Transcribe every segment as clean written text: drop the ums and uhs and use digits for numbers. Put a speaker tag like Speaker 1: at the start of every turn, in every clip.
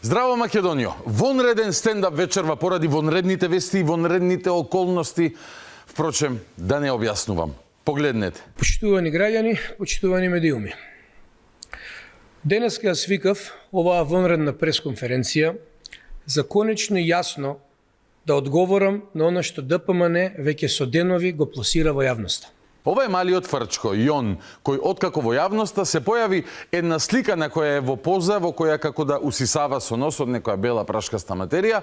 Speaker 1: Здраво Македонијо, вонреден стендап вечерва поради вонредните вести и вонредните околности. Впрочем, да не објаснувам. Погледнете.
Speaker 2: Почитувани граѓани, почитувани медиуми. Денеска свикав оваа вонредна пресконференција за конечно и јасно да одговорам на она што ДПМН веќе со денови го пласира во јавноста.
Speaker 1: Ова е малиот Фрчко, Јон, кој откако во јавноста се појави една слика на која е во поза, во која како да усисава со носот некоја бела прашкаста материја,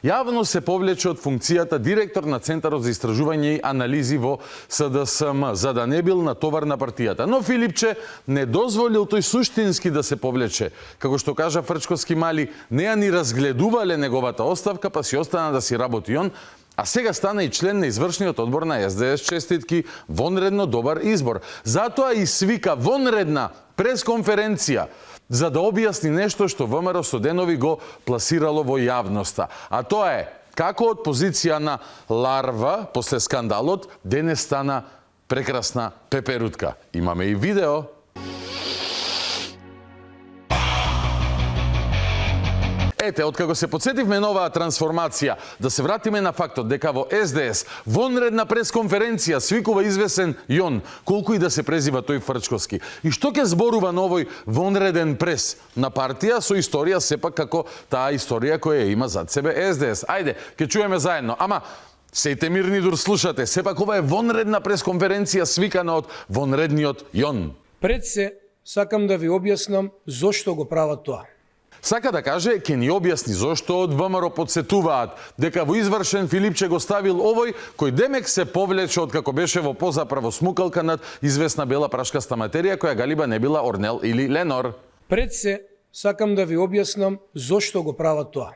Speaker 1: јавно се повлече од функцијата директор на Центарот за истражување и анализи во СДСМ, за да не бил натовар на партијата. Но Филипче не дозволил тој суштински да се повлече. Како што кажа Фрчковски мали, не ја ни разгледувале неговата оставка, па си остана да си работи он, а сега стана и член на извршниот одбор на СДС. Честитки, вонредно добар избор. Затоа и свика вонредна пресконференција за да објасни нешто што ВМРО со денови го пласирало во јавноста. А тоа е како од позиција на ларва после скандалот денес стана прекрасна пеперутка. Имаме и видео. Ете, откако се подсетивме на оваа трансформација, да се вратиме на фактот дека во СДС вонредна пресконференција свикува извесен Јон, колку и да се презива тој Фрчковски. И што ќе зборува на овој вонреден прес на партија со историја сепак како таа историја која има зад себе СДС. Ајде, ќе чуеме заедно. Ама сејте мирни дур слушате, сепак ова е вонредна пресконференција свикана од вонредниот Јон.
Speaker 2: Пред се сакам да ви објаснам зошто го прават тоа.
Speaker 1: Сака да каже, ќе ни објасни зошто од ВМРО подсетуваат дека во извршен Филипче го ставил овој кој демек се повлече од како беше во поза правосмукалка над известна бела прашкаста материја која галиба не била Орнел или Ленор.
Speaker 2: Пред се сакам да ви објаснам зошто го прават тоа.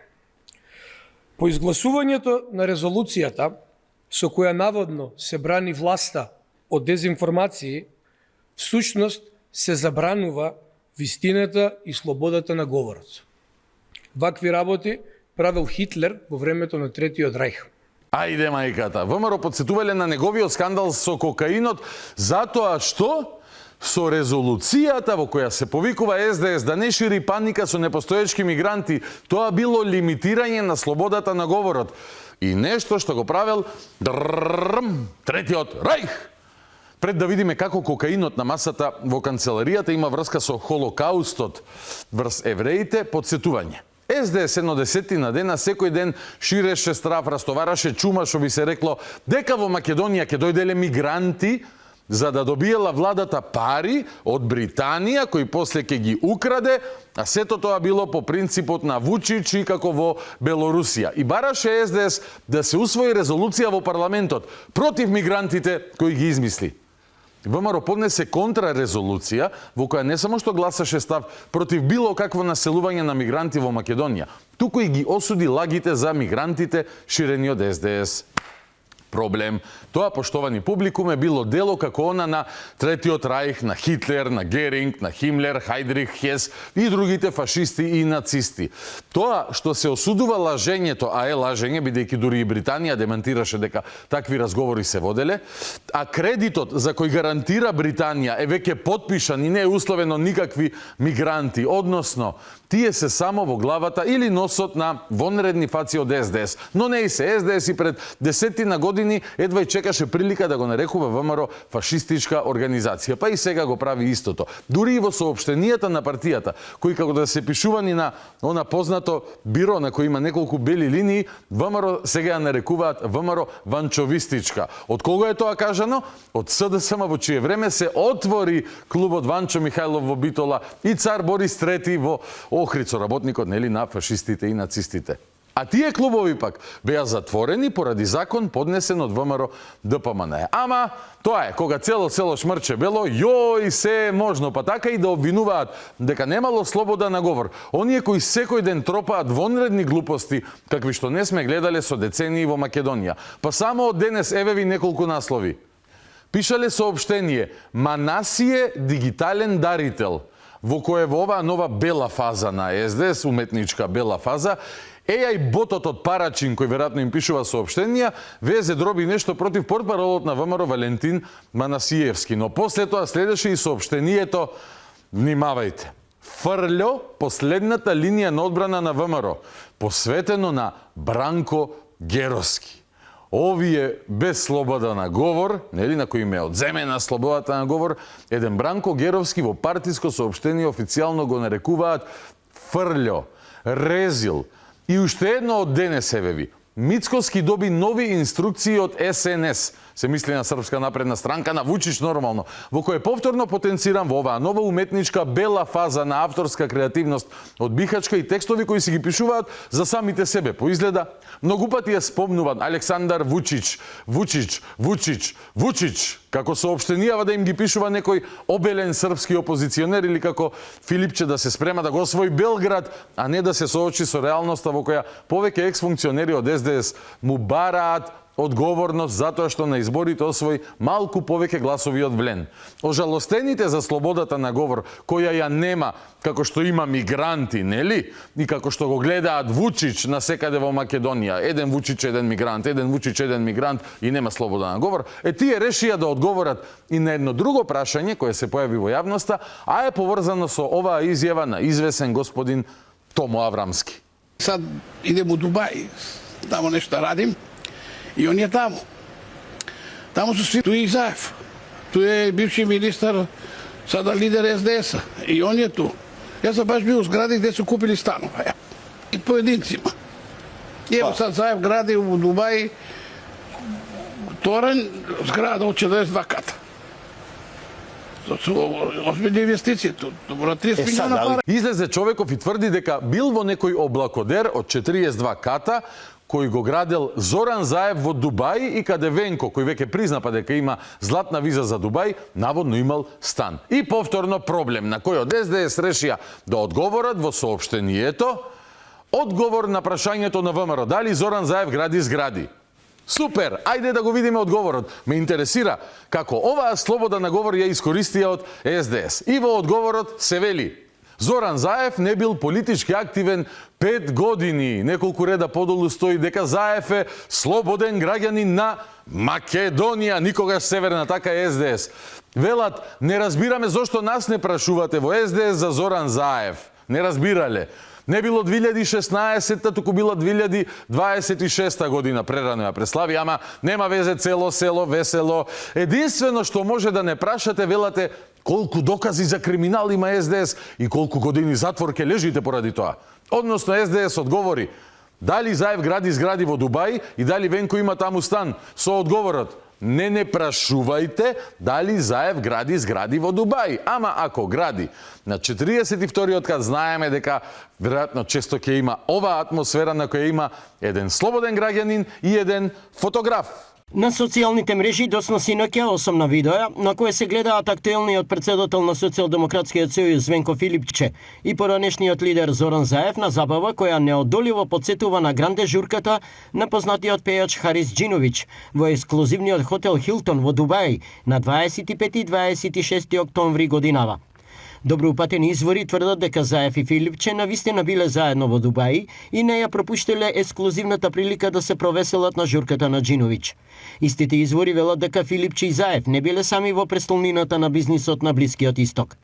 Speaker 2: По изгласувањето на резолуцијата со која наводно се брани власта од дезинформации, всушност се забранува вистината и слободата на говорот. Вакви работи правил Хитлер во времето на Третиот рајх.
Speaker 1: Ајде мајката, ВМРО подсетувале на неговиот скандал со кокаинот затоа што со резолуцијата во која се повикува СДС да не шири паника со непостоечки мигранти, тоа било лимитирање на слободата на говорот. И нешто што го правил Третиот рајх. Пред да видиме како кокаинот на масата во канцеларијата има врска со Холокаустот врз евреите, подсетување. СДС едно десетина дена секој ден ширеше страв, растовараше чума, што би се рекло дека во Македонија ќе дојделе мигранти за да добиела владата пари од Британија, кој после ќе ги украде, а сето тоа било по принципот на Вучич и како во Белорусија. И бараше СДС да се усвои резолуција во парламентот против мигрантите кои ги измисли. ВМРО поднесе контрарезолуција во која не само што гласаше став против било какво населување на мигранти во Македонија, туку и ги осуди лагите за мигрантите ширени од СДС. Проблем. Тоа, поштовани публикуме, било дело како она на Третиот рајх, на Хитлер, на Геринг, на Химлер, Хајдрих, Хес и другите фашисти и нацисти. Тоа што се осудува лажењето, а е лажење, бидејќи дури и Британија демантираше дека такви разговори се воделе, а кредитот за кој гарантира Британија е веќе потпишан и не е условено никакви мигранти, односно тие се само во главата или носот на вонредни фаци од СДС. Но не и се, СДС и пред десетина години едва и чекаше прилика да го нарекува ВМРО фашистичка организација, па и сега го прави истото. Дури и во соопштенијата на партијата, кои како да се пишувани на она познато биро на кој има неколку бели линии, ВМРО сега ја нарекуваат ВМРО ванчовистичка. Од кого е тоа кажано? Од СДСМ, во чие време се отвори клубот Ванчо Михајлов во Битола и цар Борис III во Охрицо, работникот нели на фашистите и нацистите. А тие клубови пак беа затворени поради закон поднесен од ВМРО ДПМН. Ама тоа е, кога цело село шмрче бело, јој се е можно, па така и да обвинуваат дека немало слобода на говор. Оние кои секој ден тропаат вонредни глупости, какви што не сме гледале со децении во Македонија. Па само од денес еве ви неколку наслови. Пишале соопштение: Манасие дигитален дарител, во кое во оваа нова бела фаза на СДС, уметничка бела фаза, AI ботот од Парачин, кој веројатно им пишува соопштенија, везе дроби нешто против портпаролот на ВМРО Валентин Манасиевски. Но после тоа следеше и соопштението, внимавајте, фрлјо последната линија на одбрана на ВМРО, посветено на Бранко Геровски. Овие без слобода на говор, нели, на кој им е одземена слободата на говор, еден Бранко Геровски во партиско соопштение официјално го нарекуваат фрлјо, резил. И уште едно од денес евеви. Мицкоски доби нови инструкции од СНС, се мисли на Српска напредна странка, на Вучич нормално, во кој повторно потенциран во оваа нова уметничка бела фаза на авторска креативност од Бихачка и текстови кои си ги пишуваат за самите себе. Поизгледа, многу пати е спомнуван Александар Вучич, Вучич, како соопштенијава да им ги пишува некој обелен српски опозиционер или како Филипче да се спрема да го освои Белград, а не да се соочи со реалноста во која повеќе екс-функционери од СДС му бараат одговорност затоа што на изборите освои малку повеќе гласови од Влен. Ожалостените за слободата на говор, која ја нема, како што има мигранти, нели? И како што го гледаат Вучич на секаде во Македонија. Еден Вучич, еден мигрант, еден Вучич, еден мигрант и нема слобода на говор. Тие решија да одговорат и на едно друго прашање кое се појави во јавноста, а е поврзано со оваа изјава на извесен господин Томо Аврамски.
Speaker 3: Сад идем у Дубај, тамо нешто радим. И он е таму. Таму се сви. Туе и Заев. Туе е бивши министар, сада лидер СДС. И он е ту. Јас съм баш бил у згради где се купили станова. И поединцима. И ево сад Заев гради у Дубај торен зграда од 42 ката. Озбилни инвестиции, добро 30 милиона пара.
Speaker 1: Излезе човеков и тврди дека бил во некој облакодер од 42 ката кој го градел Зоран Заев во Дубај и каде Венко, кој веќе признапа дека има златна виза за Дубај, наводно имал стан. И повторно проблем на кој од СДС решија да одговорат во соопштението, одговор на прашањето на ВМРО, дали Зоран Заев гради згради. Супер, ајде да го видиме одговорот. Ме интересира како оваа слобода на говор ја искористија од СДС. И во одговорот се вели: Зоран Заев не бил политички активен 5 години. Неколку реда подолу стои дека Заев е слободен граѓанин на Македонија, никогаш северна, така е СДС. Велат, не разбираме зошто нас не прашувате во СДС за Зоран Заев. Не разбирале. Не било 2016-та, туку била 2026 година, прерано ја преслави, ама нема везе, цело село, весело. Единствено што може да не прашате, велате, колку докази за криминал има СДС и колку години затвор ке лежите поради тоа. Односно СДС одговори, дали Заев гради згради во Дубај и дали Венко има таму стан, со одговорот, не прашувајте дали Заев гради згради во Дубај. Ама ако гради на 42-иот кат, знаеме дека веројатно често ќе има оваа атмосфера на која има еден слободен граѓанин и еден фотограф.
Speaker 4: На социјалните мрежи доцна синоќа 8 на видеа на кои се гледаат актуелниот претседател на Социјалдемократскиот сојуз Венко Филипче и поранешниот лидер Зоран Заев на забава која неодоливо потсетува на гранде журката на познатиот пејач Харис Џиновиќ во ексклузивниот хотел Хилтон во Дубај на 25 и 26 октомври годинава. Доброупатени извори тврдат дека Заев и Филипче навистина биле заедно во Дубај и не ја пропуштиле ексклузивната прилика да се провеселат на журката на Џиновиќ. Истите извори велат дека Филипче и Заев не биле сами во престолнината на бизнисот на Блискиот Исток.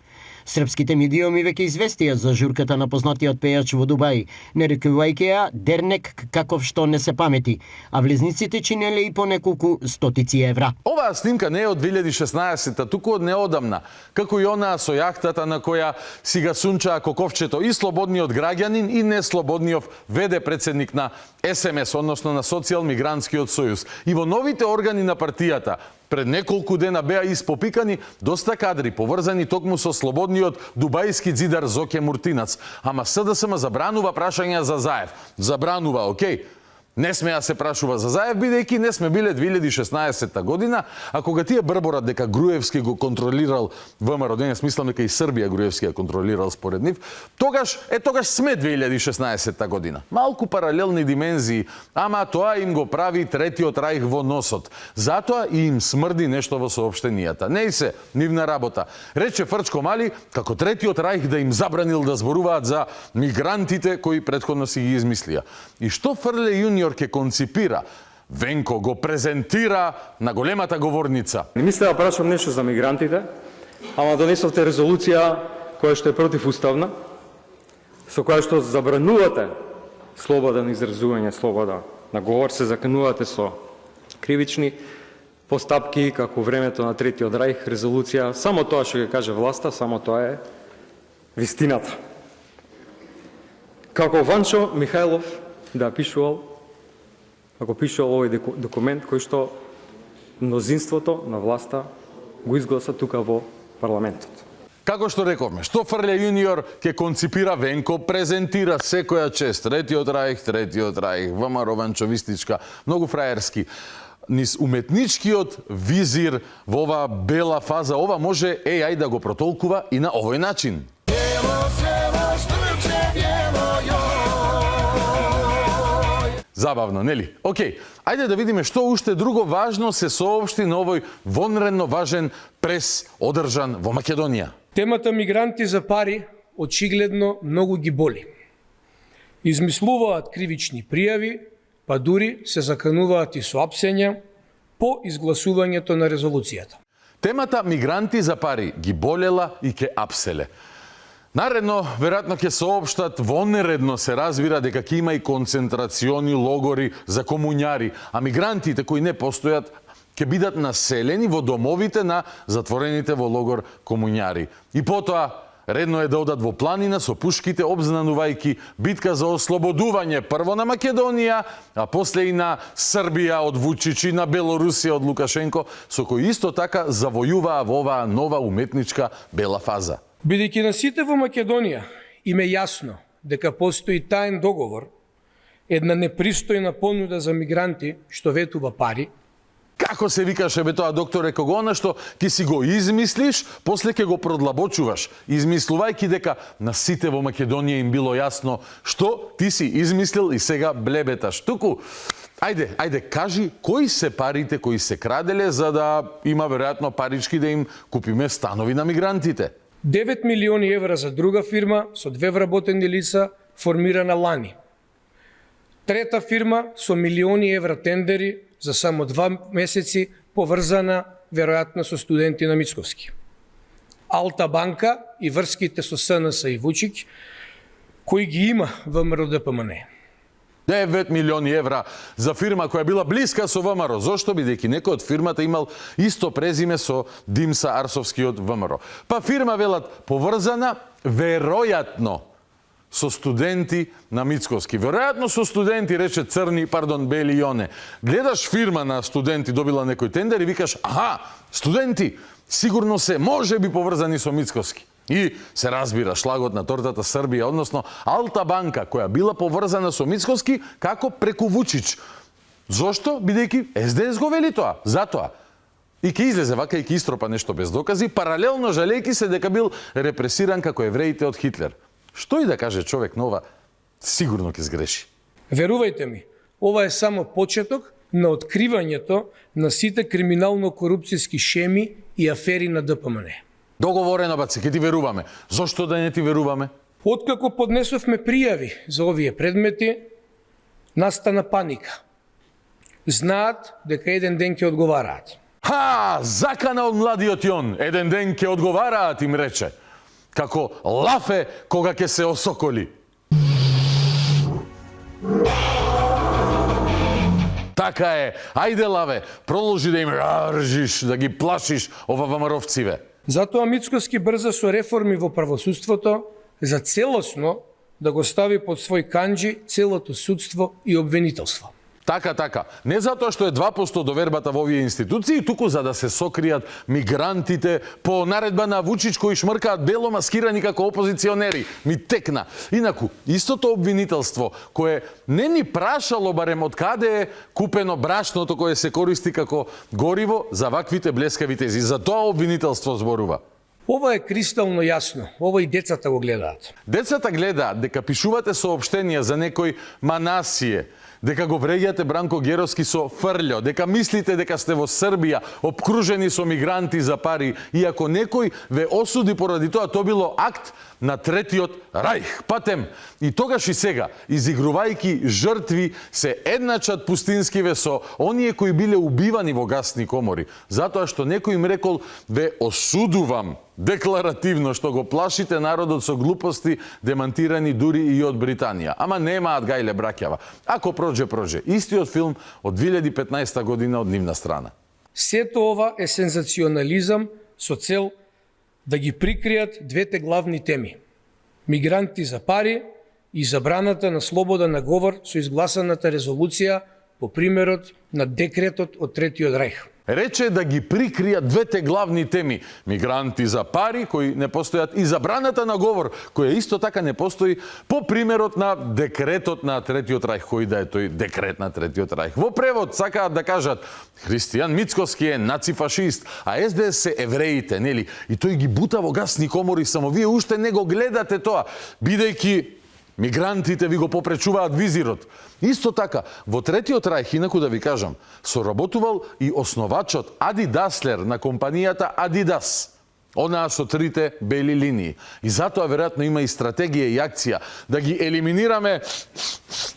Speaker 4: Српските медиуми веќе известија за журката на познатиот пејач во Дубај, нарекувајќи ја дернек каков што не се памети, а влезниците чинеле и по неколку стотици евра.
Speaker 1: Оваа снимка не е од 2016-та, туку од неодамна, како и онаа со јахтата на која си ga сунчаа коковчето и слободниот граѓанин и неслободниот ВД председник на СМС, односно на Социјал-мигрантскиот сојуз. И во новите органи на партијата пред неколку дена беа испопикани доста кадри поврзани токму со слободниот дубајски ѕидар Зоке Муртинац. Ама СДСМ забранува прашања за Заев. Забранува, окей. Не сме се прашува за Заев, бидејќи не сме биле 2016 година, а кога тие брборат дека Груевски го контролирал ВМРО, денес мислам дека и Србија Груевски ја контролирал според нив, тогаш сме 2016 година. Малку паралелни димензии, ама тоа им го прави третиот рајх во носот. Затоа и им смрди нешто во соопштенијата. Не и се нивна работа. Рече Фрчко Мали како третиот рајх да им забранил да зборуваат за мигрантите кои претходно си ги измислија. И што Фрле Јуниор ке конципира, Венко го презентира на големата говорница.
Speaker 5: Не мислеа да прашам нешто за мигрантите, ама донесовте резолуција која што е противуставна, со која што забранувате слобода на изразување, слобода на говор, се заканувате со кривични постапки, како времето на Третиот рајх, резолуција, само тоа што ќе каже власта, само тоа е вистината. Како Ванчо Михајлов да пишувал, ако пишувал овој документ кој што мнозинството на власта го изгласа тука во парламентот.
Speaker 1: Како што рековме, што фрле јуниор ќе конципира Венко, презентира секоја чест. Третиот рајх, ВМРО ванчовистичка, многу фраерски. Низ уметничкиот визир во оваа бела фаза, ова може AI да го протолкува и на овој начин. Забавно, нели? Океј, ајде да видиме што уште друго важно се соопшти на овој вонредно важен прес одржан во Македонија.
Speaker 2: Темата мигранти за пари очигледно многу ги боли. Измислуваат кривични пријави, па дури се закануваат и со апсења по изгласувањето на резолуцијата.
Speaker 1: Темата мигранти за пари ги болела и ке апселе. Наредно, веројатно ќе соопштат, вонередно се разбира дека ќе има и концентрациони логори за комуњари, а мигрантите кои не постојат ќе бидат населени во домовите на затворените во логор комуњари. И потоа, редно е да одат во планина со пушките, обзнанувајќи битка за ослободување прво на Македонија, а после и на Србија од Вучич и на Белорусија од Лукашенко, со кои исто така завојуваа во оваа нова уметничка бела фаза.
Speaker 2: Бидејќи на сите во Македонија им е јасно дека постои таен договор, една непристојна понуда за мигранти што ветува пари,
Speaker 1: Како се викаше бе тоа, докторе, кого она што ќе си го измислиш, после ќе го продлабочуваш, измислувајќи дека на сите во Македонија им било јасно што ти си измислил и сега блебеташ. Туку, ајде, кажи кои се парите кои се краделе за да има веројатно парички да им купиме станови на мигрантите.
Speaker 2: 9 милиони евра за друга фирма со 2 вработени лица формирана лани. Трета фирма со милиони евра тендери за само 2 месеци, поврзана веројатно со студенти на Мицковски. Алта банка и врските со СНС и Вучич, кои ги има ВМРО ДПМН.
Speaker 1: 9 милиони евра за фирма која била блиска со ВМРО. Зошто? Бидејќи некој од фирмата имал исто презиме со Димса Арсовскиот ВМРО. Па фирма, велат, поврзана веројатно со студенти на Мицковски. Веројатно со студенти, рече бели Јоне. Гледаш фирма на студенти, добила некој тендер и викаш, аха, студенти, сигурно се може би поврзани со Мицковски. И се разбира шлагот на тортата Србија, односно Алта банка, која била поврзана со Мицковски, како преку Вучич. Зошто? Бидејќи СДС го вели тоа, затоа. И ќе излезе вака и ќе истропа нешто без докази, паралелно жалејќи се дека бил репресиран како евреите од Хитлер. Што и да каже човек нова, сигурно ќе сгреши.
Speaker 2: Верувајте ми, ова е само почеток на откривањето на сите криминално-корупцијски шеми и афери на ДПМН.
Speaker 1: Договорено, баце, ќе ти веруваме. Зошто да не ти веруваме?
Speaker 2: Откако поднесовме пријави за овие предмети, настана паника. Знаат дека еден ден ќе одговараат.
Speaker 1: Закана од младиот Јон, еден ден ќе одговараат, им рече. Како лафе кога ќе се осоколи. Така е, ајде лаве, продолжи да им ржиш, да ги плашиш ова ВМРО-вциве.
Speaker 2: Затоа Мицковски брза со реформи во правосудството за целосно да го стави под свој канџи целото судство и обвинителство.
Speaker 1: Така. Не затоа што е 2% довербата во овие институции, туку за да се сокријат мигрантите по наредба на Вучич кои шмркаат бело маскирани како опозиционери. Ми текна. Инаку, истото обвинителство кое не ни прашало барем од каде е купено брашното кое се користи како гориво за ваквите блескави тези. За тоа обвинителство зборува.
Speaker 2: Ова е кристално јасно. Ова и децата го гледаат.
Speaker 1: Децата гледаат дека пишувате соопштенија за некој Манасие, дека го вреѓате Бранко Геровски со фрлјо, дека мислите дека сте во Србија обкружени со мигранти за пари, иако некој ве осуди поради тоа, тоа било акт на Третиот рајх. Патем, и тогаш и сега, изигрувајќи жртви, се едначат пустинскиве со оние кои биле убивани во гасни комори, затоа што некој им рекол, ве осудувам декларативно што го плашите народот со глупости, демантирани дури и од Британија. Ама немаат гајле браќава. Ако проже, проже. Истиот филм од 2015 година од нивна страна.
Speaker 2: Сето ова е сензационализам со цел да ги прикријат двете главни теми. Мигранти за пари и забраната на слобода на говор со изгласаната резолуција по примерот на декретот од Третиот рајх.
Speaker 1: Рече да ги прикријат двете главни теми. Мигранти за пари, кои не постојат, и забраната на говор, која исто така не постои, по примерот на декретот на Третиот рајх, кој да е тој декрет на Третиот рајх. Во превод сакаат да кажат, Христијан Мицкоски е нацифашист, а СДС се евреите, нели? И тој ги бута во гасни комори, само вие уште не го гледате тоа, бидејќи мигрантите ви го попречуваат визирот. Исто така, во Третиот рајх, инаку да ви кажам, соработувал и основачот Ади Даслер на компанијата Адидас. Онаа со трите бели линии. И затоа веројатно има и стратегија и акција да ги елиминираме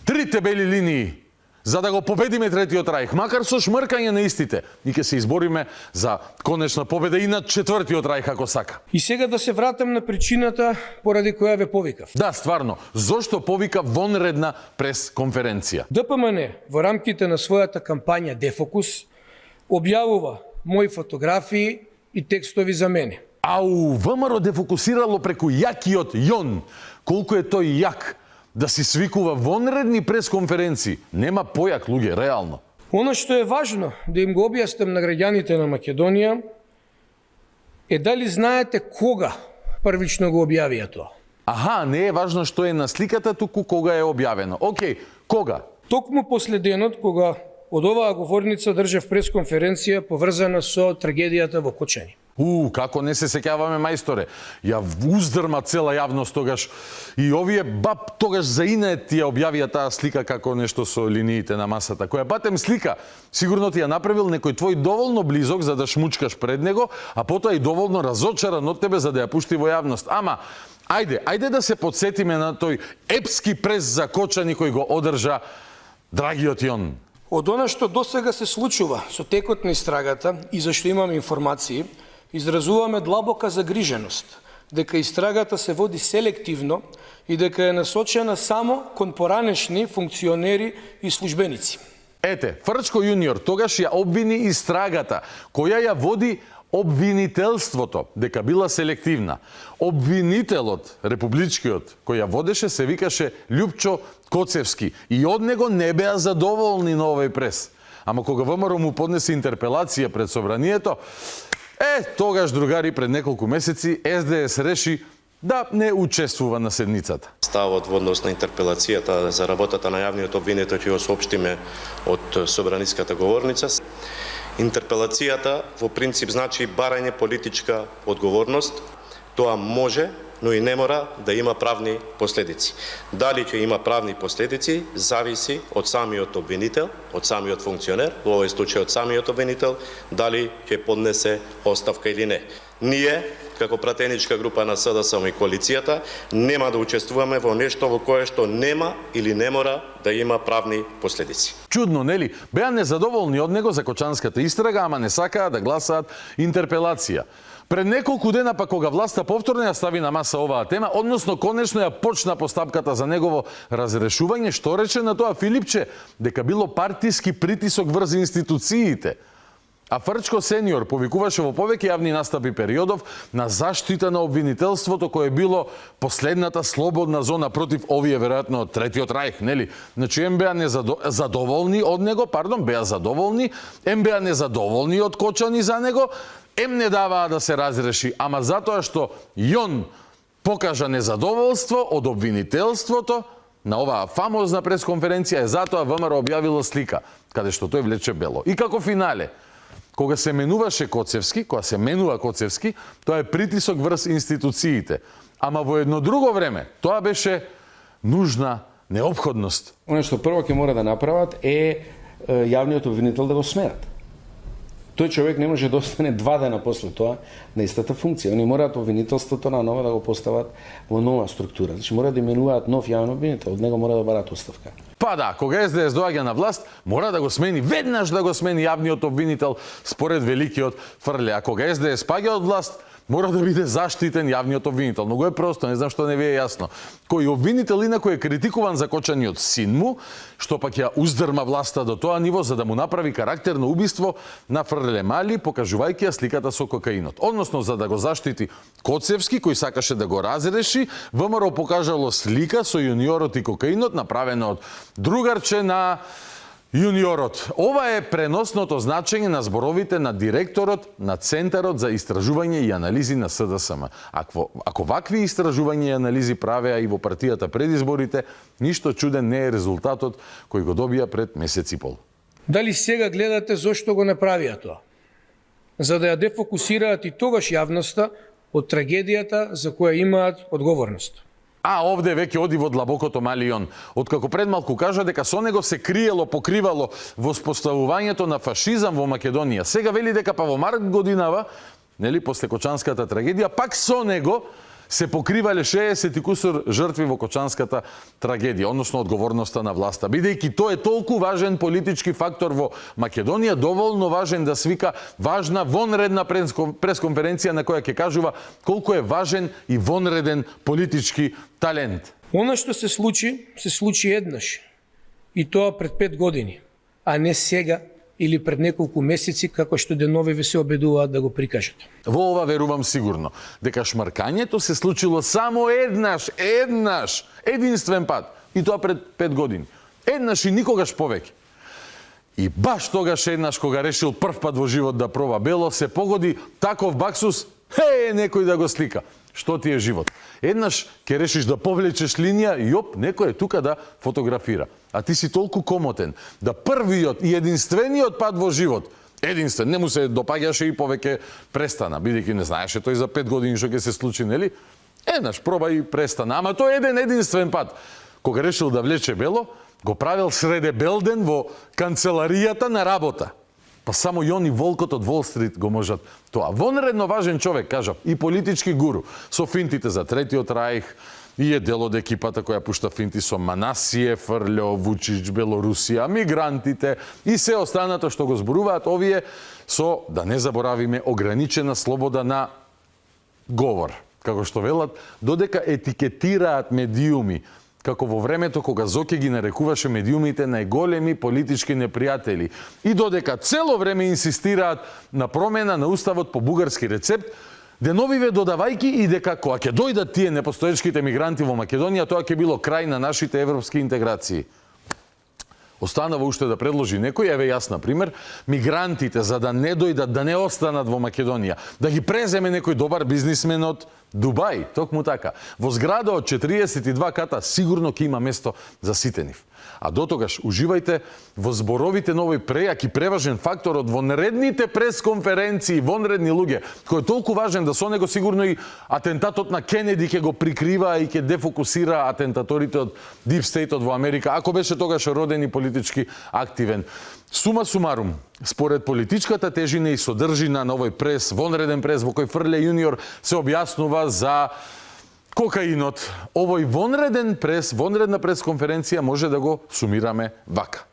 Speaker 1: трите бели линии, за да го победиме Третиот рајх, макар со шмркање на истите. И ќе се избориме за конечна победа и на Четвртиот рајх, ако сака.
Speaker 2: И сега да се вратам на причината поради која ве повикав.
Speaker 1: Да, стварно, зошто повика вонредна прес-конференција?
Speaker 2: ДПМН во рамките на својата кампања Дефокус објавува мои фотографии и текстови за мене.
Speaker 1: Ау, ВМРО дефокусирало преку јакиот Јон. Колку е тој јак да си свикува вонредни пресконференции. Нема појак, луѓе, реално.
Speaker 2: Оно што е важно да им го објаснам на граѓаните на Македонија е дали знаете кога првично го објавија тоа.
Speaker 1: Аха, не е важно што е на сликата, туку кога е објавено. Океј, кога?
Speaker 2: Токму после денот кога од оваа говорница држав пресконференција поврзана со трагедијата во Кочани.
Speaker 1: Како не се сеќаваме, мајсторе. Ја уздрма цела јавност тогаш. И овие баб тогаш заинет ја објавија таа слика како нешто со линиите на масата. Која батем слика, сигурно ти ја направил некој твој доволно близок за да шмучкаш пред него, а потоа и доволно разочаран од тебе за да ја пушти во јавност. Ама, ајде да се подсетиме на тој епски прес за Кочани кој го одржа драгиот Јон.
Speaker 2: Од она што досега се случува со текот на истрагата и зашто имаме информации, изразуваме длабока загриженост дека истрагата се води селективно и дека е насочена само кон поранешни функционери и службеници.
Speaker 1: Ете, Фрчко јуниор тогаш ја обвини истрагата, која ја води обвинителството, дека била селективна. Обвинителот, републичкиот, кој ја водеше, се викаше Љупчо Коцевски и од него не беа задоволни на овој прес. Ама кога ВМРО му поднесе интерпелација пред собранието, тогаш, другари, пред неколку месеци СДС реши да не учествува на седницата.
Speaker 6: Ставот во однос на интерпелацијата за работата на јавниот обвинител ќе го соопштиме од собраниската говорница. Интерпелацијата во принцип значи барање политичка одговорност. Тоа може, но и не мора да има правни последици. Дали ќе има правни последици, зависи од самиот обвинител, од самиот функционер, во овој случај од самиот обвинител, дали ќе поднесе оставка или не. Ние, како пратеничка група на СДСМ и коалицијата, нема да учествуваме во нешто во кое што нема или не мора да има правни последици.
Speaker 1: Чудно, нели? Беа незадоволни од него за кочанската истрага, ама не сакаа да гласаат интерпелација. Пред неколку дена па кога власта повторно ја стави на маса оваа тема, односно конечно ја почна постапката за негово разрешување, што рече на тоа Филипче, дека било партиски притисок врз институциите. А Фрчко сениор повикуваше во повеќе јавни настапи периодов на заштита на обвинителството кое било последната слободна зона против овие веројатно Третиот рајх, нели? Значи беа задоволни од него, беа задоволни, беа незадоволни од Кочани за него, не даваа да се разреши, ама затоа што Јон покажа незадоволство од обвинителството на оваа фамозна пресконференција, затоа ВМРО објавило слика, каде што тој влече бело. И како финале, кога се менуваше Коцевски, кога се менува Коцевски, тоа е притисок врз институциите. Ама во едно друго време, тоа беше нужна неопходност.
Speaker 7: Оно што прво ќе мора да направат е јавниот обвинител да го сменат. Тој човек не може да остане 2 дена после тоа на истата функција. Они мораат обвинителството на ново да го постават во нова структура. Значи мора да именуваат нов јавен обвинител, од него мора да бараат оставка.
Speaker 1: Па да, кога СДС доаѓа на власт, мора да го смени, веднаш да го смени јавниот обвинител според великиот Фрле. А кога СДС паѓа од власт, мора да биде заштитен јавниот обвинител. Многу е просто, не знам што не ви е јасно. Кој обвинител инако е критикуван за кочаниот син му, што пак ја уздрма власта до тоа ниво за да му направи карактерно убиство на Фрле Мали, покажувајќи ја сликата со кокаинот. Односно, за да го заштити Коцевски, кој сакаше да го разреши, ВМРО покажало слика со јуниорот и кокаинот, направена од другарче на јуниорот. Ова е преносното значење на зборовите на директорот на Центарот за истражување и анализи на СДСМ. Ако вакви истражувања и анализи правеа и во партијата пред изборите, ништо чуден не е резултатот кој го добија пред месец и пол.
Speaker 2: Дали сега гледате зошто го направија тоа? За да ја дефокусираат и тогаш јавноста од трагедијата за која имаат одговорност.
Speaker 1: А овде веќе оди во длабокото Малион. Откако пред малку кажа дека со него се криело, покривало воспоставувањето на фашизам во Македонија. Сега вели дека па во март годинава, нели, после Кочанската трагедија, пак со него се покривале 60 и кусур жртви во Кочанската трагедија, односно одговорноста на власта. Бидејќи тој е толку важен политички фактор во Македонија, доволно важен да свика важна вонредна пресконференција на која ќе кажува колку е важен и вонреден политички талент.
Speaker 2: Она што се случи еднаш. И тоа пред 5 години, а не сега или пред неколку месеци, како што деновиве се обидуваат да го прикажат.
Speaker 1: Во ова верувам сигурно, дека шмркањето се случило само еднаш, единствен пат, и тоа пред 5 години. Еднаш и никогаш повеќе. И баш тогаш еднаш, кога решил прв пат во живот да проба бело, се погоди таков баксус, некој да го слика. Што ти е живот? Еднаш ќе решиш да повлечеш линија и некој е тука да фотографира. А ти си толку комотен да првиот и единствениот пат во живот, единствен, не му се допаѓаше и повеќе престана, бидејќи не знаеше тој за 5 години што ќе се случи, нели? Еднаш проба и престана, ама тој единствен пат. Кога решил да влече бело, го правил среде белден во канцеларијата на работа. Па само Јони Волкот од Wall Street го можат тоа. Вонредно важен човек, кажав, и политички гуру, со финтите за Третиот рајх, и е дел од екипата која пушта финти со Манасије, Фрлео, Вучич, Белорусија, мигрантите и се останато што го зборуваат овие со, да не заборавиме, ограничена слобода на говор. Како што велат, додека етикетираат медиуми, како во времето кога Зоке ги нарекуваше медиумите најголеми политички непријатели и додека цело време инсистираат на промена на уставот по бугарски рецепт, деновиве додавајки и дека кога ќе дојдат тие непостоечките мигранти во Македонија, тоа ќе било крај на нашите европски интеграции. Останава уште да предложи некој, еве јас на пример, мигрантите за да не дојдат, да не останат во Македонија, да ги преземе некој добар бизнисмен од Дубај, токму така. Во зграда од 42 ката сигурно ќе има место за сите нив. А дотогаш уживајте во зборовите на овој прејак и преважен фактор од вонредните пресконференции, вонредни луѓе, кој е толку важен да со него сигурно и атентатот на Кенеди ќе го прикрива и ќе дефокусира атентаторите од Deep State-от во Америка, ако беше тогаш роден и политички активен. Сума сумарум, според политичката тежина и содржина на овој прес, вонреден прес во кој Фрле јуниор се објаснува за кокаинот, овој вонреден прес, вонредна пресконференција може да го сумираме вака.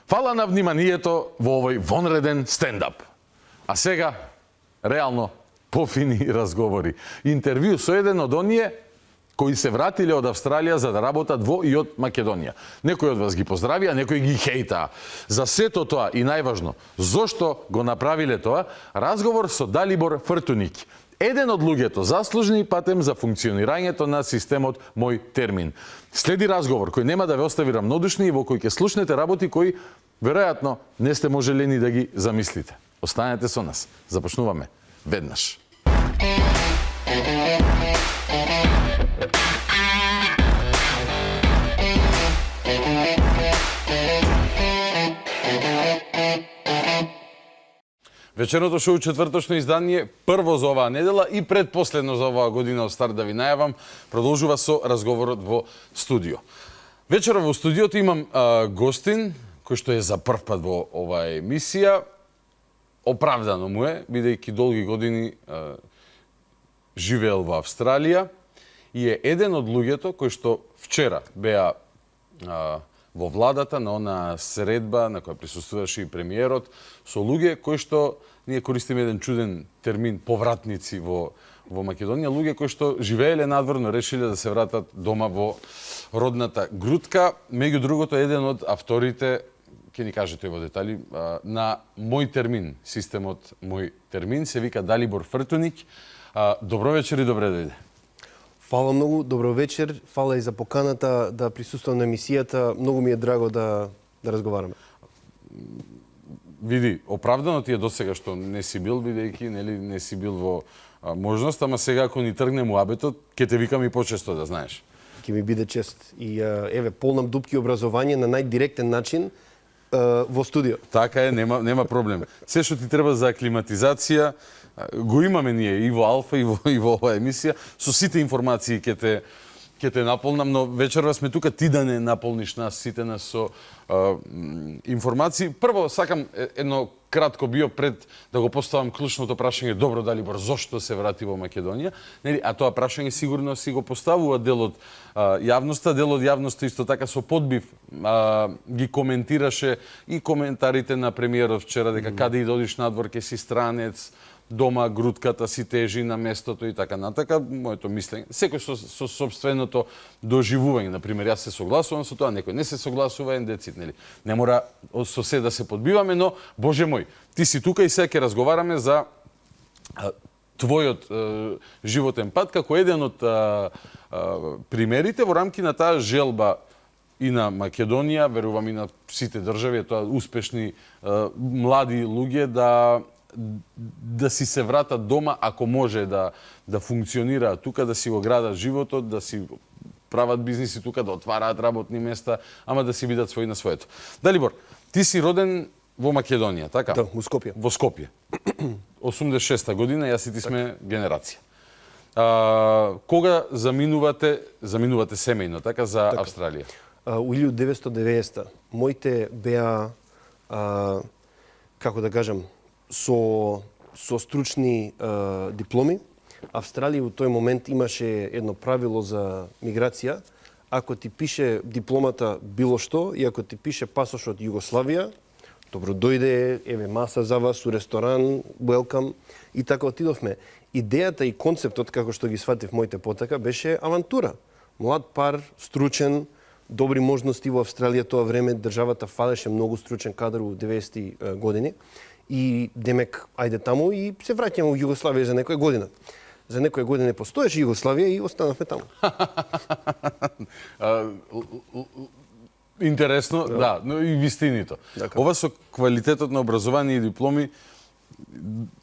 Speaker 1: Фала на вниманието во овој вонреден стендап. А сега, реално, пофини разговори. Интервју со еден од оние кои се вратиле од Австралија за да работат во и од Македонија. Некои од вас ги поздравија, некои ги хейтаа. За сето тоа и најважно, зошто го направиле тоа, разговор со Далибор Фртуник. Еден од луѓето заслужни патем за функционирањето на системот Мој термин. Следи разговор кој нема да ве остави рамнодушни и во кој ќе слушнете работи кои веројатно не сте можеле ни да ги замислите. Останете со нас. Започнуваме веднаш. Вечерното шоу четврточно издание, прво за оваа недела и предпоследно за оваа година од старт да ви најавам, продолжува со разговорот во студио. Вечера во студиото имам гостин, кој што е за прв пат во оваа емисија. Оправдано му е, бидејќи долги години живеел во Австралија и е еден од луѓето кои што вчера беа во владата на она средба на која присуствуваше и премиерот со луѓе кои што ние користиме еден чуден термин повратници во Македонија, луѓе кои што живееле надворно, решиле да се вратат дома во родната грудка. Меѓу другото еден од авторите, ќе ни каже тој во детали, на Мој термин, системот Мој термин, се вика Далибор Фртуник. Добро вечер и добре дојде.
Speaker 8: Фала многу, добро вечер. Фала и за поканата да присуствувам на емисијата. Многу ми е драго да разговараме.
Speaker 1: Види, оправдано ти е досега што не си бил, бидејќи не си бил во можност, ама сега ако ни тргне муабетот, ќе те викам и почесто, да знаеш.
Speaker 8: Ќе ми биде чест. И еве, полнам дупки образование на најдиректен начин во студио.
Speaker 1: Така е, нема проблем. Се што ти треба за аклиматизација, го имаме ние и во Алфа и во оваа емисија, со сите информации ќе те наполнам, но вечерва сме тука ти да не наполниш нас сите нас со информации. Прво сакам едно кратко био пред да го поставам клучното прашање, добро Далибор, зошто се врати во Македонија? Нели, а тоа прашање сигурно си го поставува дел од јавноста, дел од јавноста исто така со подбив ги коментираше и коментарите на премиерот вчера дека каде и да одиш надвор ке си странец, дома грудката си тежи на местото и така натака. Моето мислење, секој со собственото доживување, на пример, јас се согласувам со тоа, некој не се согласува, еден децит, нели. Не мора со се да се подбиваме, но Боже мој, ти си тука и сега ќе разговараме за твојот животен пат како еден од примерите во рамки на таа желба и на Македонија, верувам и на сите држави, тоа успешни млади луѓе да си се вратат дома, ако може да функционираат тука, да си го градат животот, да си прават бизниси тука, да отвараат работни места, ама да си бидат свој на своето. Далибор, ти си роден во Македонија, така?
Speaker 8: Да, во Скопје.
Speaker 1: Во Скопје. 86-та година, јас и ти сме генерација. Кога заминувате семејно, така, за Австралија?
Speaker 8: У 1990-та. Моите беа, како да кажам, со стручни дипломи. Австралија во тој момент имаше едно правило за миграција. Ако ти пише дипломата било што и ако ти пише пасошот Југославија, добро дојде, еве маса за вас у ресторан, welcome, и така отидовме. Идејата и концептот, како што ги сватив моите потака, беше авантура. Млад пар, стручен, добри можности во Австралија тоа време, државата фалеше многу стручен кадар у 90-ти години. И демек, ајде таму и се враќаме во Југославија за некоја година. За некоја година не постоеше Југославија и останавме таму.
Speaker 1: Интересно, да, но и вистинито. Ова со квалитетот на образование и дипломи,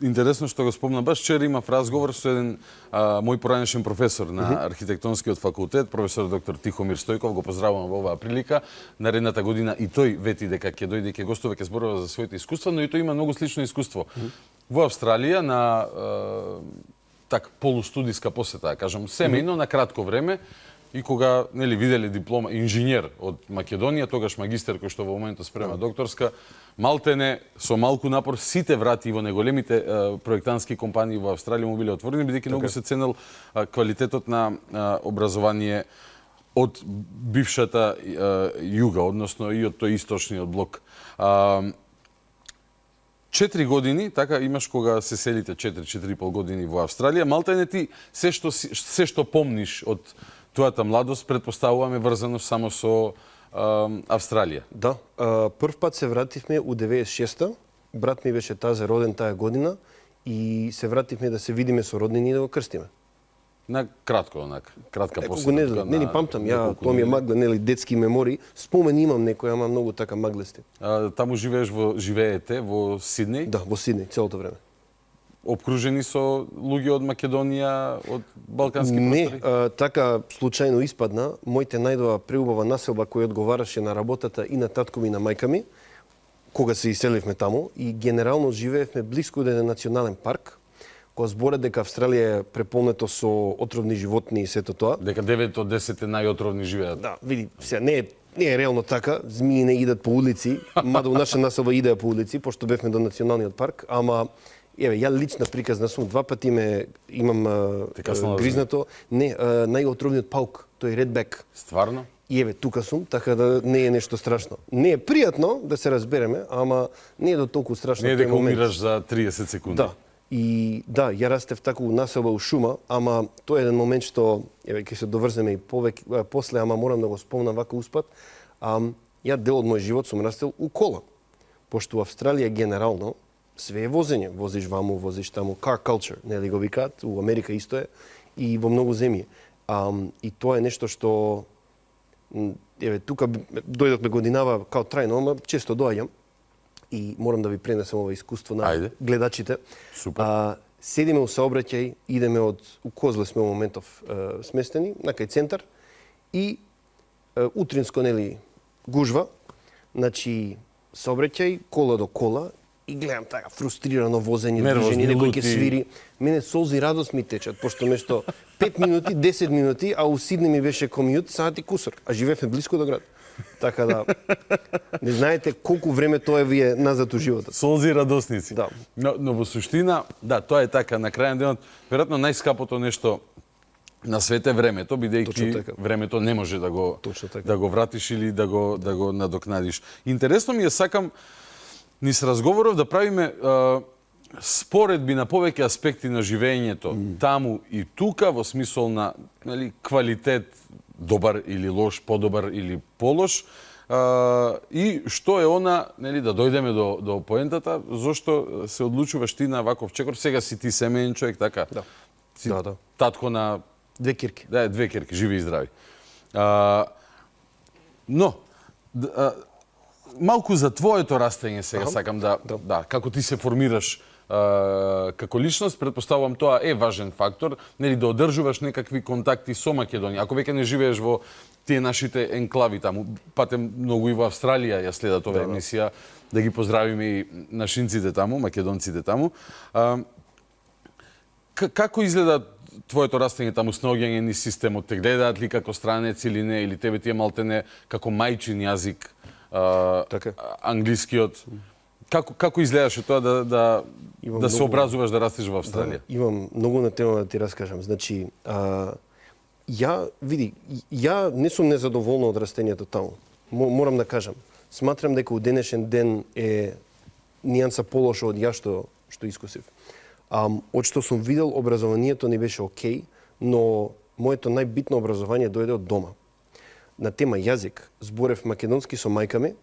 Speaker 1: интересно што го спомна, баш вчера имав разговор со еден мој поранешен професор на архитектонскиот факултет, професор доктор Тихомир Стојков, го поздравувам во оваа прилика. Наредната година и тој вети дека ќе дојде и ќе гостува, ќе зборува за своите искуства, но и тој има многу слично искуство. Во Австралија на полустудиска посета, кажам, семејно на кратко време. И кога виделе диплома инженер од Македонија, тогаш магистер кој што во моментот спрема докторска, малтене со малку напор сите врати во неголемите проектантски компании во Австралија му биле отворени, бидејќи многу се ценел квалитетот на образование од бившата југа, односно и од тој источниот блок. 4 години, така имаш кога се селите 4-4,5 години во Австралија, малтене ти се што помниш од твојата младост, предпоставуваме врзано само со Австралија.
Speaker 8: Да, прв пат се вративме у 96-та. Брат ми беше роден таа година и се вративме да се видиме со роднини и да го крстиме.
Speaker 1: На кратко, кратка посета.
Speaker 8: Не ни памтам, тоа ми е магла, детски мемори. Спомен имам некој, ама многу така маглести.
Speaker 1: Таму живеете во Сиднеј?
Speaker 8: Да, во Сиднеј целото време.
Speaker 1: обкружени со луѓе од Македонија, од балкански
Speaker 8: Не,
Speaker 1: простори?
Speaker 8: така случајно испадна. Моите најдоа преубава населба која одговараше на работата и на татко ми и на мајка ми, кога се иселивме таму и генерално живеевме блиску до еден национален парк, кога зборат дека Австралија е преполнето со отровни животни и сето тоа.
Speaker 1: Дека 9 од 10 најотровни живеат.
Speaker 8: Да, види, сега не е реално така, змии не идат по улици, мада у наша населба идеа по улици, пошто бевме до националниот парк, ама еве, ја лична приказна сум, 2 пати имам гризнато, не, најотровниот паук, тој редбек.
Speaker 1: Стварно?
Speaker 8: И еве, тука сум, така да не е нешто страшно. Не е пријатно да се разбереме, ама не е до толку страшно.
Speaker 1: Не е
Speaker 8: тој
Speaker 1: дека
Speaker 8: момент.
Speaker 1: умираш за 30 секунди.
Speaker 8: Да. И да, ја растев таку населба у шума, ама тоа е еден момент што еве ќе се доврземе и после, ама морам да го спомнам вака успат. Ја дел од мој живот сум растел у кола. Пошто у Австралија генерално све е возење, возиш ваму, возиш таму, car culture, нели го викаат, у Америка исто е и во многу земји. И тоа е нешто што еве тука дојдовме годинава као трајно, ама често доаѓам и морам да ви пренесам ова искуство на гледачите.
Speaker 1: Супер.
Speaker 8: Седиме у сообраќај, идеме од у Козле сме во моментов сместени, на кај центар и утринско нели гужва, значи сообраќај кола до кола и гледам така фрустрирано возење, движење, некој ќе свири. Мене солзи радост ми течат, пошто место 5 минути, 10 минути, а у Сидне ми беше комјут саат и кусор, а живеевме блиску до град. Така да, не знаете колку време тоа ви е назад у животот.
Speaker 1: Солзи радосници.
Speaker 8: Да.
Speaker 1: Но во суштина, да, тоа е така, на крајен денот, веројатно најскапото нешто на свете времето, бидејќи времето не може да го вратиш или да го надокнадиш. Интересно ми е, сакам низ разговоров да правиме споредби на повеќе аспекти на живеењето таму и тука, во смисол на квалитет, добар или лош, подобар или полош, и што е она, да дојдеме до поентата, зошто се одлучуваш ти на ваков чекор, сега си ти семеен човек, така?
Speaker 8: Да.
Speaker 1: Си татко на
Speaker 8: 2 кирки.
Speaker 1: Да, 2 кирки, живи и здрави. Но, малку за твоето растење сега сакам да, како ти се формираш како личност, претпоставувам тоа е важен фактор, нели да одржуваш некакви контакти со Македонија. Ако веќе не живееш во тие нашите енклави таму, патем многу и во Австралија ја следат оваа емисија, да ги поздравиме и нашинците таму, македонците таму. Како изгледа твоето растење таму, снаоѓање низ системот? Те гледаат ли како странец или не, или тебе ти е малтене како мајчин јазик англискиот? Како изгледаше тоа да се образуваш да растеш во Австралија?
Speaker 8: Имам многу на тема да ти раскажам. Значи, ја не сум незадоволна од растењето таму. Морам да кажам. Сматрам дека у денешен ден е нијанса полошо од ја што искусив. Од што сум видел, образованието не беше окей, но моето најбитно образование дојде од дома. На тема јазик зборев македонски со мајка ми,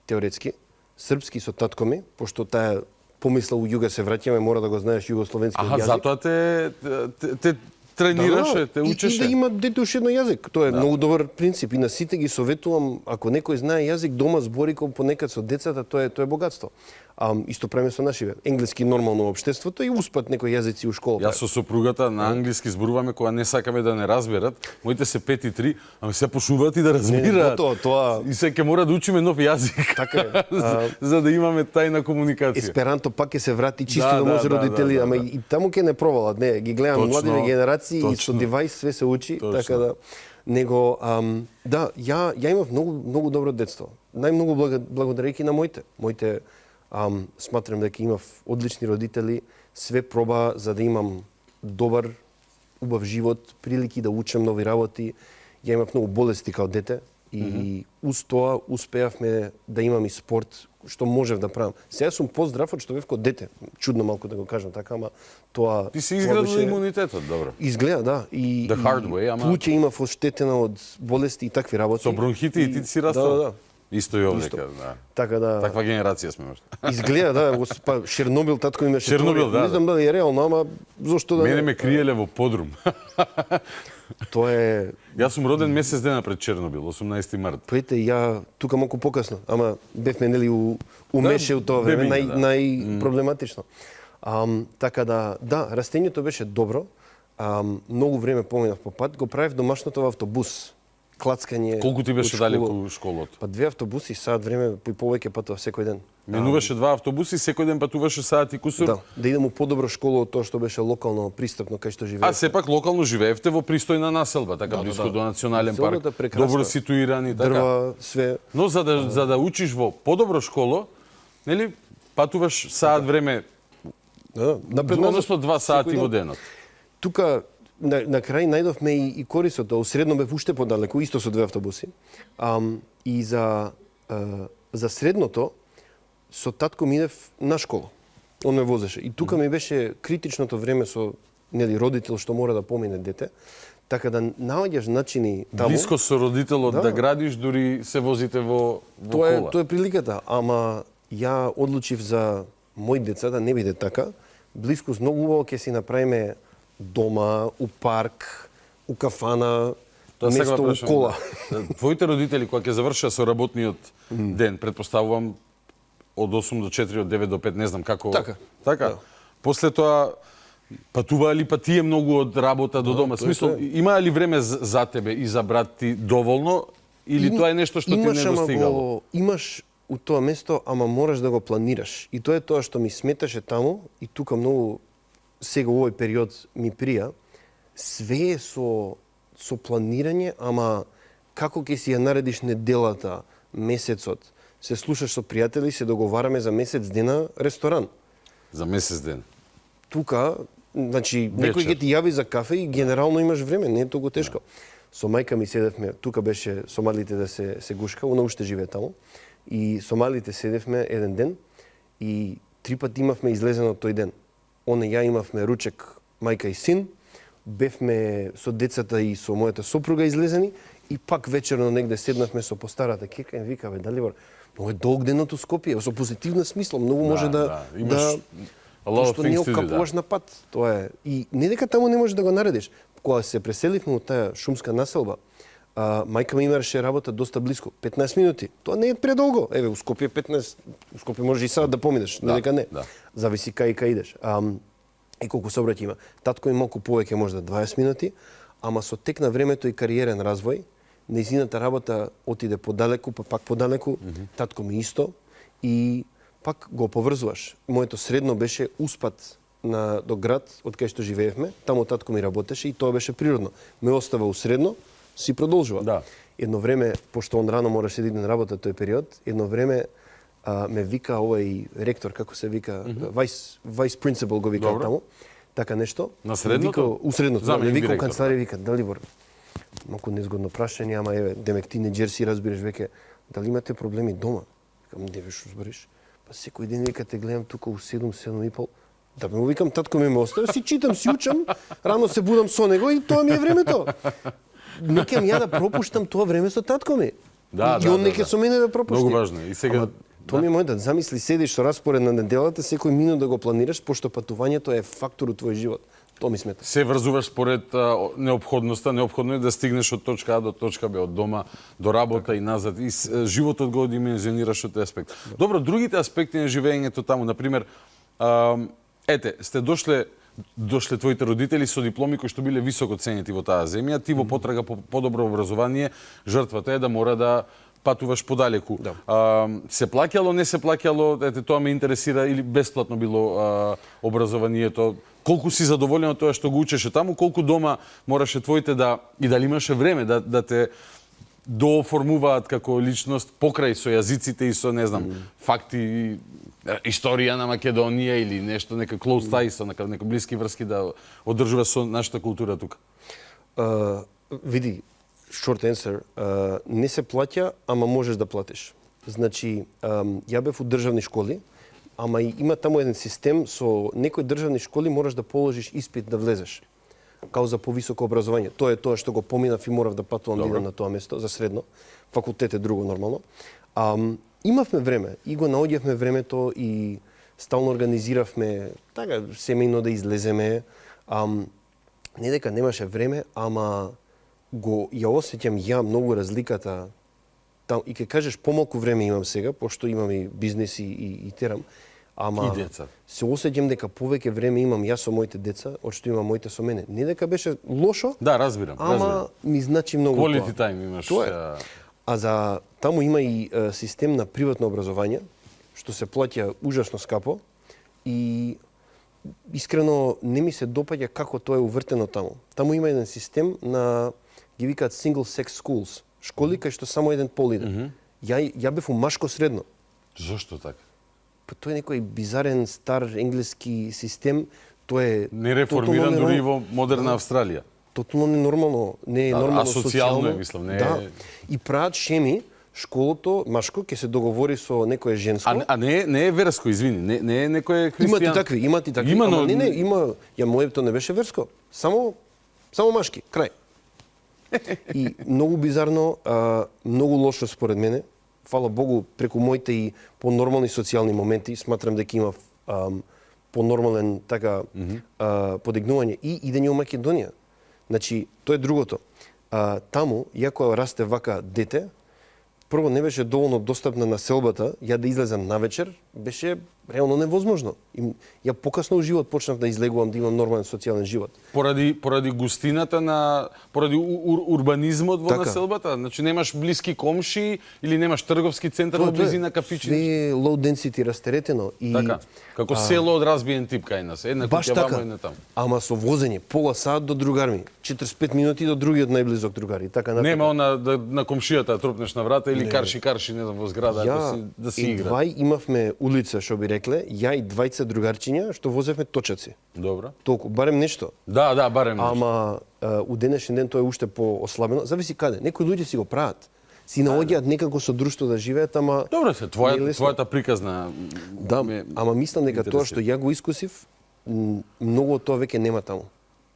Speaker 8: теоретски, српски со татко ми, пошто таа помисла у југа се враќаме, мора да го знаеш југословенскиот јазик.
Speaker 1: Затоа те тренираше, те учеше.
Speaker 8: И да има дете уште едно јазик. Тоа е многу добар принцип и на сите ги советувам, ако некој знае јазик, дома збори понекад со децата, тоа е богатство. Исто правиме со нашиве. Енглиски нормално во општеството и успат некои јазици у школа.
Speaker 1: Јас со сопругата на англиски зборуваме кога не сакаме да не разберат. Моите се 5 и 3, ами се почнуваат и да разбираат.
Speaker 8: Тоа
Speaker 1: и се ќе мора да учиме нов јазик.
Speaker 8: Така е.
Speaker 1: За да имаме тајна комуникација.
Speaker 8: Есперанто пак ќе се врати чисто да може родители, ама и таму ќе не провалат, не, ги гледам младите генерации и со девајс све се учи, така да него ја имав многу добро детство. Најмногу благодарејќи на моите сматрам дека имав одлични родители, све проба за да имам добар, убав живот, прилики да учам нови работи. Ја имав многу болести као дете и уз тоа успеавме да имам и спорт, што можев да правам. Сега сум поздрав од што бев као дете. Чудно малку да го кажам така, ама тоа...
Speaker 1: Ти си изградил имунитетот, добро.
Speaker 8: Изгледа, да. И
Speaker 1: the hard way, ама...
Speaker 8: Плуќе имав оштетена од болести и такви работи.
Speaker 1: Со бронхити и ти си растал?
Speaker 8: Да.
Speaker 1: Исто и овдека, да.
Speaker 8: Така да.
Speaker 1: Таква генерација сме може.
Speaker 8: Изгледа, да, Чернобил татко имаше.
Speaker 1: Чернобил, да.
Speaker 8: Не знам дали е реално, ама зошто да.
Speaker 1: Мене ме криеле во подрум.
Speaker 8: Тоа е...
Speaker 1: Јас сум роден месец дена пред Чернобил, 18 март.
Speaker 8: Поете, ја тука малку покасно, ама бевме нели у Меше у тоа време најпроблематично. Така да, растењето беше добро. Многу време поминав по пат, го правев домашното во автобус. Клацкање.
Speaker 1: Колку ти беше
Speaker 8: од школа.
Speaker 1: далеку школото?
Speaker 8: Па 2 автобуси, саат време по повеќе патува секој ден.
Speaker 1: Минуваше 2 автобуси, секој ден патуваше саат и кусур.
Speaker 8: Да идем у подобро школа од тоа што беше локално пристапно кај што живеев.
Speaker 1: А сепак локално живеевте во пристојна населба, така близко до национален парк,
Speaker 8: Населбата прекрасна.
Speaker 1: добро ситуирани, така.
Speaker 8: Дрва, све.
Speaker 1: Но за да учиш во подобро школо, нели, патуваш саат време, односно 2 сати во денот.
Speaker 8: Тука на крај најдовме и корисото, средно бев уште подалеку, исто со 2 автобуси. И за средното, со татко ми идев на школа. Он ме возеше. И тука ми беше критичното време со родител што мора да помине дете. Така да наоѓаш начини таму.
Speaker 1: Блиско со родителот да градиш, дури се возите во кола.
Speaker 8: Тоа е приликата, ама ја одлучив за мои деца да не биде така. Блискост многу убаво ќе си направиме дома, у парк, у кафана, место у кола.
Speaker 1: Твоите родители кога ќе завршат со работниот ден, предпоставувам од 8 до 4, од 9 до 5, не знам како.
Speaker 8: Така.
Speaker 1: Да. После тоа патуваа ли па тие многу од работа до дома? Смисол, имаа ли време за тебе и за брат ти доволно или тоа е нешто што ти не достигало?
Speaker 8: Имаш у тоа место, ама мораш да го планираш. И тоа е тоа што ми сметаше таму и тука многу сега овој период ми прија. Све е со планирање, ама како ќе си ја наредиш неделата, месецот. Се слушаш со пријатели, се договараме за месец дена ресторан.
Speaker 1: За месец ден.
Speaker 8: Тука, значи, некој ќе ти јави за кафе и генерално имаш време, не е толку тешко. Со мајка ми седевме, тука беше сомалите да се гушка, она уште живее таму. И сомалите седевме еден ден и 3 пати имавме излезено тој ден. Ја имавме ручек, мајка и син, бевме со децата и со мојата сопруга излезени и пак вечерно негде седнавме со постарата кирка и вика, бе, Далибор, многу е долг денот у Скопје, со позитивна смисла, многу може да што не окапуваш на пат. Тоа е. И не дека таму не можеш да го наредиш. Кога се преселивме од таа шумска населба, мајка ми имаше работа доста близко, 15 минути. Тоа не е предолго. Еве, у Скопје 15, у Скопје можеш и саат да поминеш, не дека не. Зависи кај идеш. И колку сообраќај има. Татко има малку повеќе, можда 20 минути, ама со тек на времето и кариерен развој, нејзината работа отиде подалеку, па пак подалеку, татко ми исто, и пак го поврзуваш. Моето средно беше успат до град од кај што живеевме, таму татко ми работеше и тоа беше природно. Ме остава у средно, си продолжува.
Speaker 1: Да.
Speaker 8: Едно време, пошто он рано мораше да иде на работа тој период, едно време ме вика овој ректор, како се вика, vice principal го вика таму, така нешто.
Speaker 1: На средното?
Speaker 8: У средното, ме вика у канцеларија, вика, Далибор, малку незгодно прашање, ама еве, демек тинеџер си разбираш веќе, дали имате проблеми дома? Викам, не веш узбориш. Па секој ден вика те гледам тука у 7:30. Да му викам, татко ми остави, си читам, си учам, рано се будам со него и тоа ми е времето. Не ке ја да пропуштам тоа време со татко ми. И он не ке со мене да пропушти.
Speaker 1: Многу важно. И сега
Speaker 8: тоа ми е мојот, замисли, седиш со распоред на неделата, секој минут да го планираш, пошто патувањето е фактор од твој живот. Тоа ми смета.
Speaker 1: Се врзуваш според неопходноста, неопходно е да стигнеш од точка А до точка Б, од дома до работа и назад. И животот го димензионираш од тој аспект. Добро, другите аспекти на живењето таму, например, сте дошле твоите родители со дипломи кои што биле високо ценети во таа земја, ти во потрага по подобро образование, жртвата е да мора да патуваш подалеку.
Speaker 8: Да.
Speaker 1: Се плаќало, не се плаќало, тоа ме интересира, или бесплатно било образованието? Колку си задоволен од тоа што го учеше таму, колку дома мораше твоите и дали имаше време да те дооформуваат како личност покрај со јазиците и со, не знам, факти, историја на Македонија или нешто, нека close ties, нека блиски врски да одржува со нашата култура тука?
Speaker 8: Види, short answer, не се плаќа, ама можеш да платиш. Значи, ја бев у државни школи, ама има таму еден систем, со некои државни школи можеш да положиш испит да влезеш, као за повисоко образование. Тоа е тоа што го поминав и морав да патувам да идам на тоа место, за средно. Факултет е друго, нормално. Имавме време и го наоѓавме времето и стално организиравме така семејно да излеземе. Не дека немаше време, ама ја осеќам ја многу разликата. И ке кажеш помалку време имам сега, пошто имам и бизнес и терам,
Speaker 1: И деца.
Speaker 8: се осеќам дека повеќе време имам јас со моите деца, од што имам моите со мене. Не дека беше лошо,
Speaker 1: Да, разбирам.
Speaker 8: ама ми значи многу
Speaker 1: Quality
Speaker 8: тоа.
Speaker 1: time имаш.
Speaker 8: Тоа е. А за таму има и систем на приватно образование, што се плаќа ужасно скапо и искрено не ми се допаѓа како тоа е увртено таму. Таму има еден систем на ги викаат single sex schools, школи кај што само еден пол иде. Ја бев у машко средно.
Speaker 1: Зошто така?
Speaker 8: Па тоа е некој бизарен стар енглески систем, тоа е
Speaker 1: Нереформиран
Speaker 8: тотално
Speaker 1: дури и во модерна Австралија.
Speaker 8: тотално ненормално, не е нормално
Speaker 1: асоцијално е, мислам, не е-
Speaker 8: Да. И прават шеми, школото машко ќе се договори со некое женско.
Speaker 1: А не е верско, извини, не е некој христијан.
Speaker 8: Има и такви.
Speaker 1: Има, но
Speaker 8: Ама не, има. Ја моето не беше верско. Само машки, крај. И многу бизарно, многу лошо според мене. Фала Богу, преку моите и понормални социјални моменти, сметрам дека има понормален така подигнување и идење у Македонија. Значи, тоа е другото. Таму, иако расте вака дете, прво не беше доволно достапна населбата, ја да излезам навечер, беше реално невозможно. И ја покасно у живот почнав да излегувам, да имам нормален социјален живот.
Speaker 1: Поради густината поради урбанизмот во
Speaker 8: Така.
Speaker 1: населбата, значи немаш блиски комши или немаш трговски центар во близина кафичи.
Speaker 8: Све low density растеретено и
Speaker 1: Така. Како село од разбиен тип кај нас. Една
Speaker 8: баш
Speaker 1: куќа
Speaker 8: така.
Speaker 1: вамо, една таму.
Speaker 8: Ама со возење, пола сат до другарми, 45 минути до другиот најблизок другар и така натаму.
Speaker 1: Нема она на комшијата да тропнеш на врата или карши не знам во зграда да си игра.
Speaker 8: Едвај имавме улица, што би рекле, ја и двајца другарчиња што возевме точаци.
Speaker 1: Добро.
Speaker 8: Толку, барем нешто.
Speaker 1: Да, барем нешто.
Speaker 8: Ама у денешен ден тоа е уште поослабено. Зависи каде. Некои луѓе си го прават. Си наоѓаат некако со друштво да живеат, ама
Speaker 1: Добро се,
Speaker 8: не е лесно.
Speaker 1: твојата приказна.
Speaker 8: Да, ама мислам дека тоа што ја го искусив, многу од тоа веќе нема таму.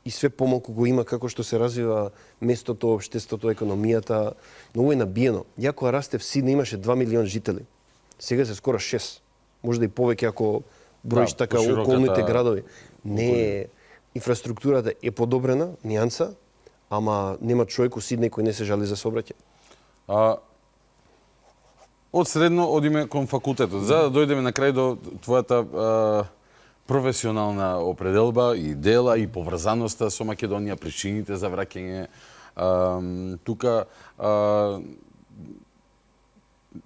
Speaker 8: И све помалку го има како што се развива местото, општеството, економијата, многу е набиено. Ја кога растев Сиднеј имаше 2 милион жители. Сега се скоро 6. Можда и повеќе ако броиш така
Speaker 1: пошироката
Speaker 8: околните градови. Не е, инфраструктурата е подобрена, нијанса, ама нема човек у Сиднеј кој не се жали за сообраќај.
Speaker 1: Од средно одиме кон факултетот. За да дојдеме на крај до твојата професионална определба и дела и поврзаноста со Македонија, причините за враќање. Тука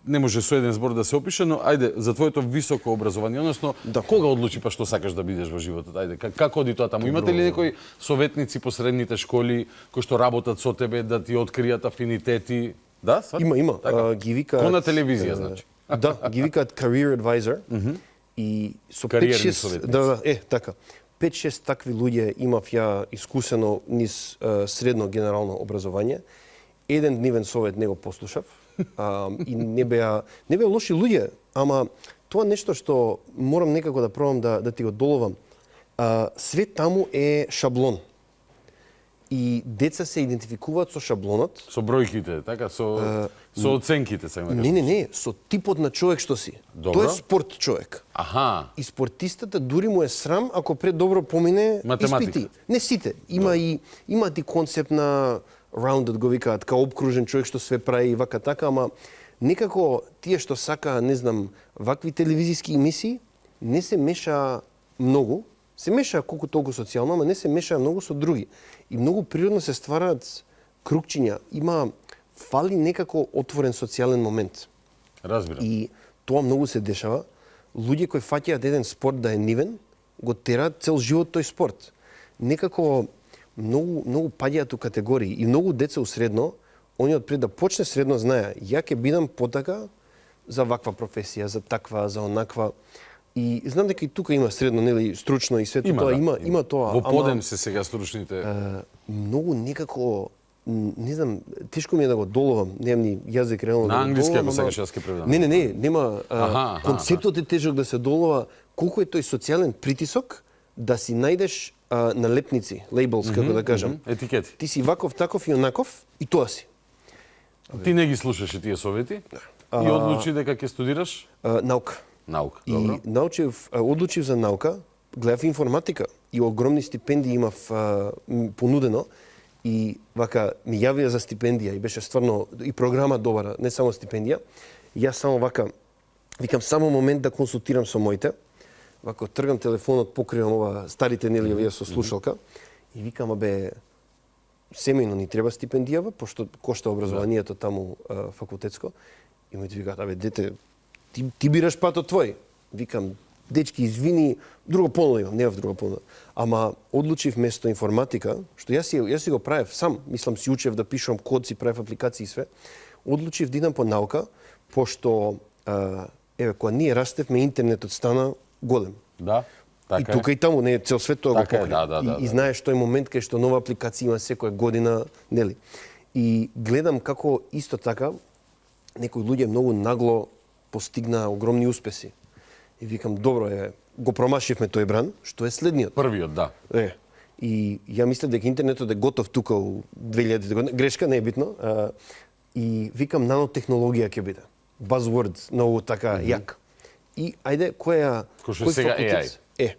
Speaker 1: не може со еден збор да се опише, но ајде за твоето високо образование, односно кога одлучи па што сакаш да бидеш во животот? Ајде, како оди тоа таму? Имате ли некои советници по средните школи кои што работат со тебе да ти откријат афинитети? Да, сватам?
Speaker 8: Има.
Speaker 1: Така.
Speaker 8: Ги викаат...
Speaker 1: Ко на телевизија, значи.
Speaker 8: Да, ги викаат career advisor. И со
Speaker 1: Кариерни
Speaker 8: 5-6
Speaker 1: советници.
Speaker 8: така. 5-6 такви луѓе имав ја искусено низ средно генерално образование. Еден дневен совет не го послушав. И не беа лоши луѓе, ама тоа нешто што морам некако да пробам да ти го доловам. Све таму е шаблон. И деца се идентификуваат со шаблонот.
Speaker 1: Со бројките, така, со оценките, сега
Speaker 8: Не, со типот на човек што си.
Speaker 1: Добро.
Speaker 8: Тој е спорт човек.
Speaker 1: Аха.
Speaker 8: И спортистата дури му е срам ако предобро помине
Speaker 1: Математика.
Speaker 8: испити. Не сите. Има и концепт на rounded го викаат, као обкружен човек што све прави и вака така, ама некако тие што сака, не знам, вакви телевизиски емисии, не се меша многу. Се меша колку толку социјално, ама не се меша многу со други. И многу природно се ствараат кругчиња. Фали некако отворен социјален момент.
Speaker 1: Разбирам.
Speaker 8: И тоа многу се дешава. Луѓе кои фаќаат еден спорт да е нивен, го тераат цел живот тој спорт. Некако многу паѓаат у категории и многу деца у средно, они од пред да почне средно знае, ја ќе бидам потака за ваква професија, за таква, за онаква. И знам дека и тука има средно, нели, стручно и сето тоа, има тоа.
Speaker 1: Во подем се сега стручните.
Speaker 8: Многу некако, не знам, тешко ми е да го доловам, немам ни јазик реално
Speaker 1: На
Speaker 8: да го
Speaker 1: англиски,
Speaker 8: доловам.
Speaker 1: ако сакаш, јас ќе преведам.
Speaker 8: Не, нема. Концептот е тежок да се долова. Колку е тој социјален притисок да си најдеш налепници, labels, како да кажам.
Speaker 1: Етикети.
Speaker 8: Ти си ваков, таков и онаков и тоа си.
Speaker 1: Ти не ги слушаше тие совети и одлучи дека ќе студираш
Speaker 8: Наука.
Speaker 1: наука, добро?
Speaker 8: И одлучив за наука, гледав информатика и огромни стипендии имав понудено и вака ми јавија за стипендија и беше стварно и програма добра, не само стипендија. Јас само вака викам само момент да консултирам со моите. вако тргам телефонот, покривам ова старите нели овие со слушалка и викам абе семејно ни треба стипендијава, пошто кошта образованието таму факултетско. И ми викаат, абе дете, ти бираш патот твој. Викам, дечки, извини, друга понуда имам, не в друга понуда. Ама одлучив место информатика, што јас си го правев сам, мислам си учев да пишувам код, си правев апликации и све. Одлучив да идам по наука, пошто кога ние растевме, интернетот стана голем.
Speaker 1: Да. Така
Speaker 8: и тука и таму, не цел свет тоа го покри. И знаеш тој момент кај што нова апликација има секоја година, нели? И гледам како исто така некои луѓе многу нагло постигна огромни успеси. И викам, добро го промашивме тој бран, што е следниот.
Speaker 1: Првиот, да.
Speaker 8: И ја мислев дека интернетот е готов тука у 2000 година. Грешка, не е битно. И викам, нанотехнологија ќе биде. Buzzword, многу така јак. И ајде, кој
Speaker 1: сега AI.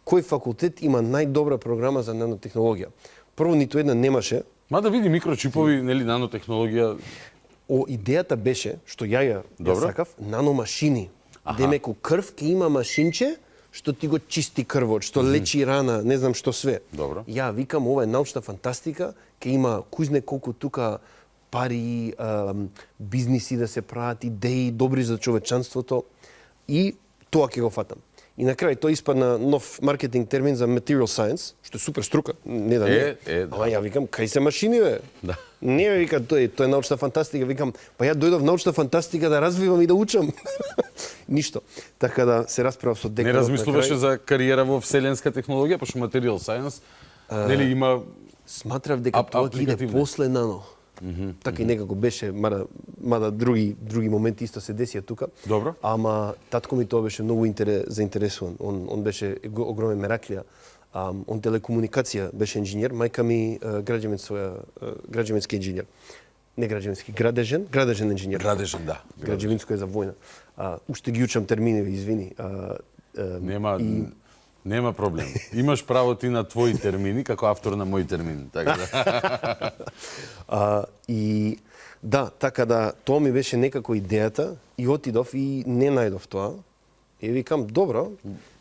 Speaker 8: Кој факултет има најдобра програма за нанотехнологија? Прво, ниту една немаше.
Speaker 1: Мада види микрочипови, нели, нанотехнологија.
Speaker 8: Идејата беше, што ја сакав, наномашини. Демеку крв ќе има машинче што ти го чисти крвот, што лечи рана, не знам што све.
Speaker 1: Добро.
Speaker 8: Ја викам, ова е научна фантастика, ќе има кузне колку тука пари, бизниси да се прават, идеи добри за човечанството и тоа ќе го фатам. И на крај тој испадна нов маркетинг термин за material science, што е супер струка, не да не. Ама ја викам, кај се машини бе?
Speaker 1: Да.
Speaker 8: Не бе, вика, тоа е научна фантастика, викам, па ја дојдов научна фантастика да развивам и да учам. Ништо. Така да се расправав со деканот.
Speaker 1: Не размислуваше за кариера во вселенска технологија, пошто material science, нели има
Speaker 8: сметрав дека тоа ќе иде после нано. Така и некако беше, мада други моменти исто се десија тука.
Speaker 1: Добро.
Speaker 8: Ама татко ми тоа беше многу заинтересуван. Он беше огромен мераклија. Он телекомуникација беше инженер, мајка ми граđevinски инженер. Не граđevinски, градежен инженер.
Speaker 1: Градежен, да.
Speaker 8: Граđevinско е за војна. Уште ги учам термини, извини.
Speaker 1: Нема проблем. Имаш право ти на твои термини, како автор на мои термини. Така
Speaker 8: да. И да, така да, тоа ми беше некако идејата и отидов и не најдов тоа. И викам, добро.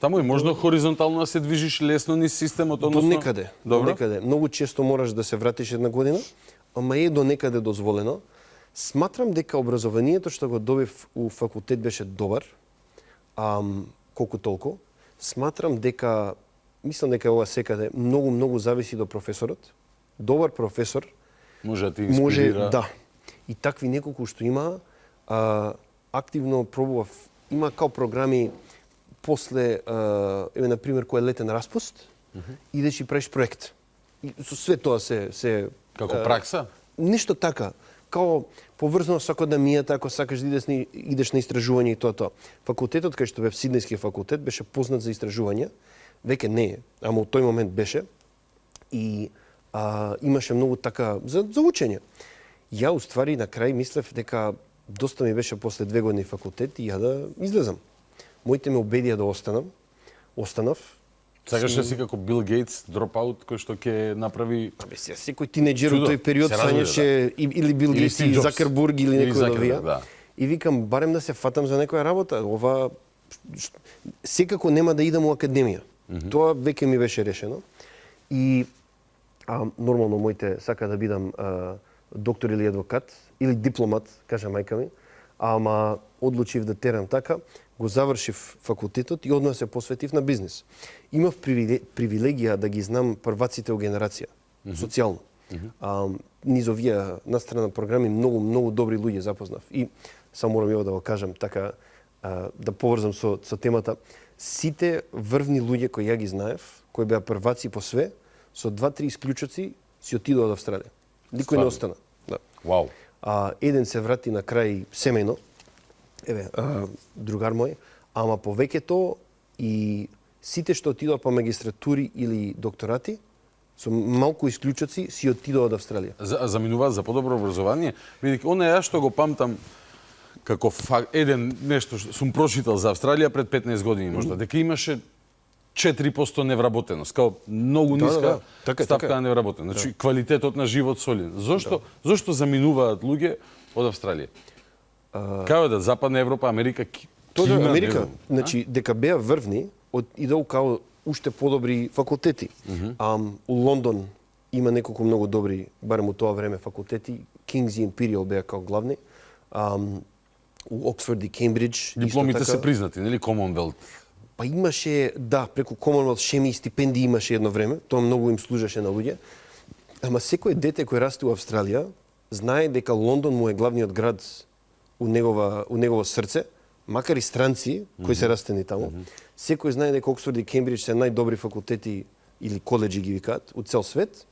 Speaker 1: Таму е можно хоризонтално да се движиш лесно низ системот, односно?
Speaker 8: До некаде. До некаде. Многу често мораш да се вратиш една година, ама е до некаде дозволено. Сматрам дека образованието што го добив у факултет беше добар, колку толку. Сматрам дека, мислам дека ова секаде многу зависи до професорот. Добар професор
Speaker 1: може да ти инспирира.
Speaker 8: Да. И такви неколку што има, активно пробував. Има као програми после, на пример, кој е летен распуст, идеш и правиш проект. И со све тоа се
Speaker 1: како пракса?
Speaker 8: Ништо така. Као поврзано со академијата, ако сакаш да идеш на истражување и тоа. Факултетот кај што бев Сиднејски факултет беше познат за истражување, веќе не е, ама во тој момент беше и имаше многу така за учење. Ја уствари на крај мислев дека доста ми беше после 2 години факултет и ја да излезам. Моите ме убедија да останав.
Speaker 1: Сакаш да си како Бил Гейтс, дропаут, кој што ќе направи...
Speaker 8: Абе, секој тинеџер во тој период сањаше или Бил Гейтс, или Закербург, или некој од овие.
Speaker 1: Да.
Speaker 8: И викам, барем да се фатам за некоја работа. Ова секако нема да идам у академија. Тоа веќе ми беше решено. И нормално моите сака да бидам доктор или адвокат, или дипломат, кажа мајка ми, ама одлучив да терам така, го завршив факултетот и одма се посветив на бизнес. Имав привилегија да ги знам прваците во генерација, социјално. Низ овие настрана програми многу добри луѓе запознав. И само морам ја да го кажам така, да поврзам со темата. Сите врвни луѓе кои ја ги знаев, кои беа прваци по све, со 2-3 исклучоци си отидоа од Австралија. Никој не остана. Да.
Speaker 1: Вау.
Speaker 8: Еден се врати на крај семејно, другар мој, ама повеќето и сите што отидоа по магистратури или докторати, со малку исклучоци, си отидоа од Австралија.
Speaker 1: Заминуваат за подобро образование. Видите, она ја што го памтам како еден нешто што сум прочитал за Австралија пред 15 години можда, дека имаше 4% невработеност, као многу ниска ставка на невработеност. Значи, квалитетот на живот солиден. Зошто заминуваат луѓе од Австралија? Као да Западна Европа, Америка,
Speaker 8: Тоа Америка, значи дека беа врвни, идел као уште подобри факултети. У Лондон има неколку многу добри, барем у тоа време, факултети. King's и Imperial беа као главни. У Оксфорд и Кембридж.
Speaker 1: Дипломите се признати, нели, Commonwealth?
Speaker 8: Па имаше, да, преку Commonwealth шеми и стипендии имаше едно време, тоа многу им служеше на луѓе. Ама секој дете кој расте у Австралија знае дека Лондон му е главниот град у негово срце, макар и странци кои се растени таму. Секој знае дека Оксфорд и Кембридж се најдобри факултети или коледжи ги викаат у цел свет.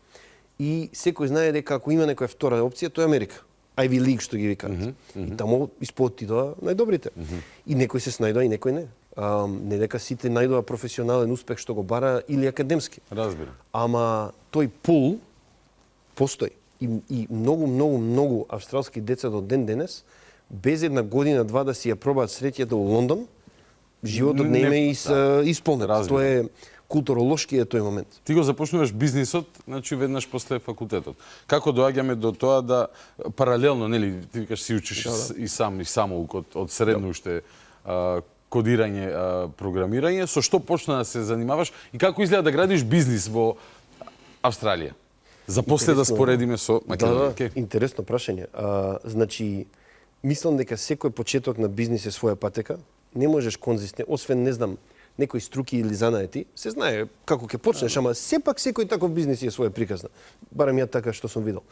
Speaker 8: И секој знае дека ако има некоја втора опција, тоа е Америка. Ivy League што ги викаат. И таму испотидоа најдобрите. И некој се снајдоа и некој не. Не дека сите најдоа професионален успех што го бара или академски.
Speaker 1: Разбирам.
Speaker 8: Ама тој пул постои. И многу австралски деца до ден денес без една година, два да си ја пробаат среќата у Лондон, животот не им е исполнет. Тоа е културолошки е тој момент.
Speaker 1: Ти го започнуваш бизнисот, значи веднаш после факултетот. Како доаѓаме до тоа да паралелно, нели, ти викаш си учиш и само од средно уште кодирање, програмирање, со што почна да се занимаваш и како изгледа да градиш бизнис во Австралија? За после да споредиме со Македонија.
Speaker 8: Да, интересно прашање. Значи, мислам дека секој почеток на бизнис е своја патека. Не можеш конзистентно, освен, не знам, некои струки или занаети, се знае како ќе почнеш, ама сепак секој таков бизнис е своја приказна. Барем ја така што сум видел.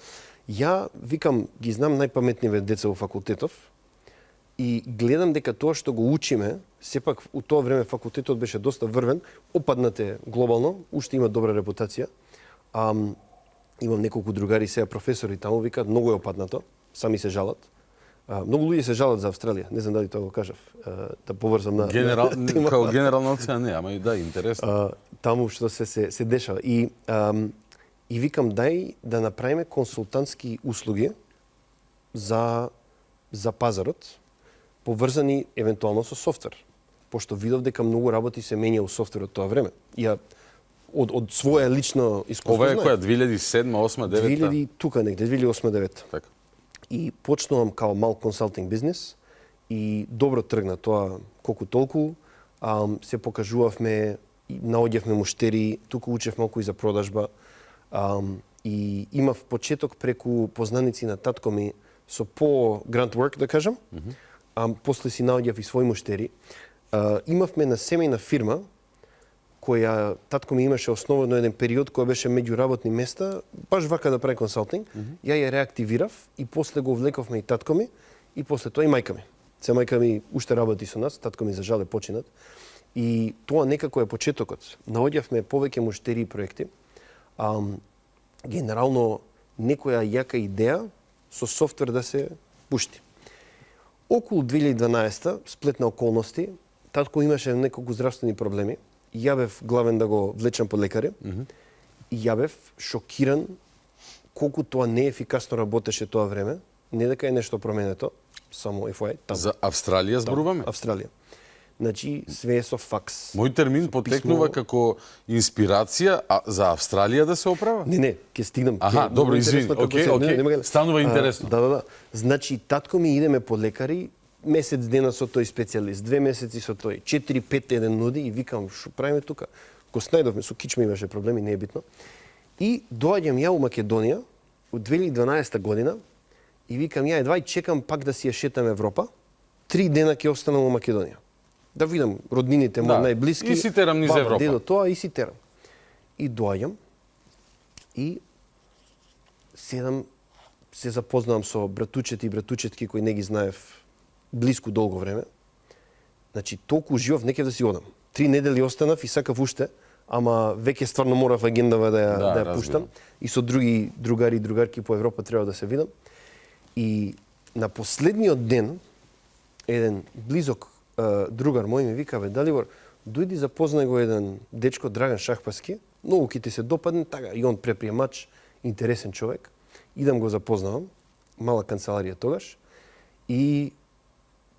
Speaker 8: Ја викам, ги знам најпаметниве деца во факултетов и гледам дека тоа што го учиме, сепак у тоа време факултетот беше доста врвен, опаднате глобално, уште има добра репутација. Имам неколку другари сега професори таму, викаат многу е опаднато, сами се жалат. Многу луѓе се жалат за Австралија, не знам дали тоа го кажав, да поврзам на
Speaker 1: као генерална оцена не, ама и да, интересно.
Speaker 8: Таму што се дешава и викам дај да направиме консултантски услуги за пазарот, поврзани евентуално со софтвер, пошто видов дека многу работи се менја у софтверот тоа време. Ја од своја лично искуство.
Speaker 1: Ова е која 2007, 8, 9?
Speaker 8: 2000 тука негде 2008, 9.
Speaker 1: Така.
Speaker 8: И почнувам као мал консалтинг бизнис и добро тргна тоа колку толку. Се покажувавме, наоѓавме муштери, тука учев малку и за продажба. И имав почеток преку познаници на татко ми со по грант work, да кажам. После си наоѓав и своји муштери. Имавме на семејна фирма која татко ми имаше основано еден период кој беше меѓу работни места, баш вака да прави консалтинг. Ја ја реактивирав и после го влековме и татко ми и после тоа и мајка ми. Се мајка ми уште работи со нас, татко ми за жал е починат. И тоа некако е почетокот. Наоѓавме повеќе муштери и проекти. Генерално некоја јака идеја со софтвер да се пушти. Околу 2012 сплет на околности, татко имаше неколку здравствени проблеми. Ја бев главен да го влечам под лекари. И ја бев шокиран колку тоа неефикасно работеше тоа време. Не дека е нешто променето, само FYI.
Speaker 1: За Австралија зборуваме?
Speaker 8: Австралија. Значи, све е со факс.
Speaker 1: Мој термин потекнува како инспирација за Австралија да се оправа?
Speaker 8: Не, ќе стигнам.
Speaker 1: Аха, добро, извини. Окей. Станува интересно.
Speaker 8: Да. Значи, татко ми идеме под лекари, месец дена со тој специјалист, 2 месеци со тој, 4-5 еден нуди и викам, што правиме тука? Го снајдовме, со кичма имаше проблеми, не е битно. И доаѓам ја у Македонија, у 2012 година, и викам, ја едва и чекам пак да си ја шетам Европа, 3 дена ќе останам у Македонија. Да видам роднините мои најблиски.
Speaker 1: И си терам низ Европа.
Speaker 8: Дедо, тоа и си терам. И доаѓам и седам, се запознавам со братучети и братучетки кои не ги знаев блиску долго време. Значи, толку уживав, не ќе да си одам. 3 недели останав и сакав уште, ама веќе стварно морав агендава да ја пуштам. И со други другари и другарки по Европа треба да се видам. И на последниот ден, еден близок другар мој ми вика, бе, Далибор, дојди запознај го еден дечко Драган Шахпаски, многу ќе ти се допадне, така, и он предприемач, интересен човек. Идам го запознавам, мала канцеларија тогаш, и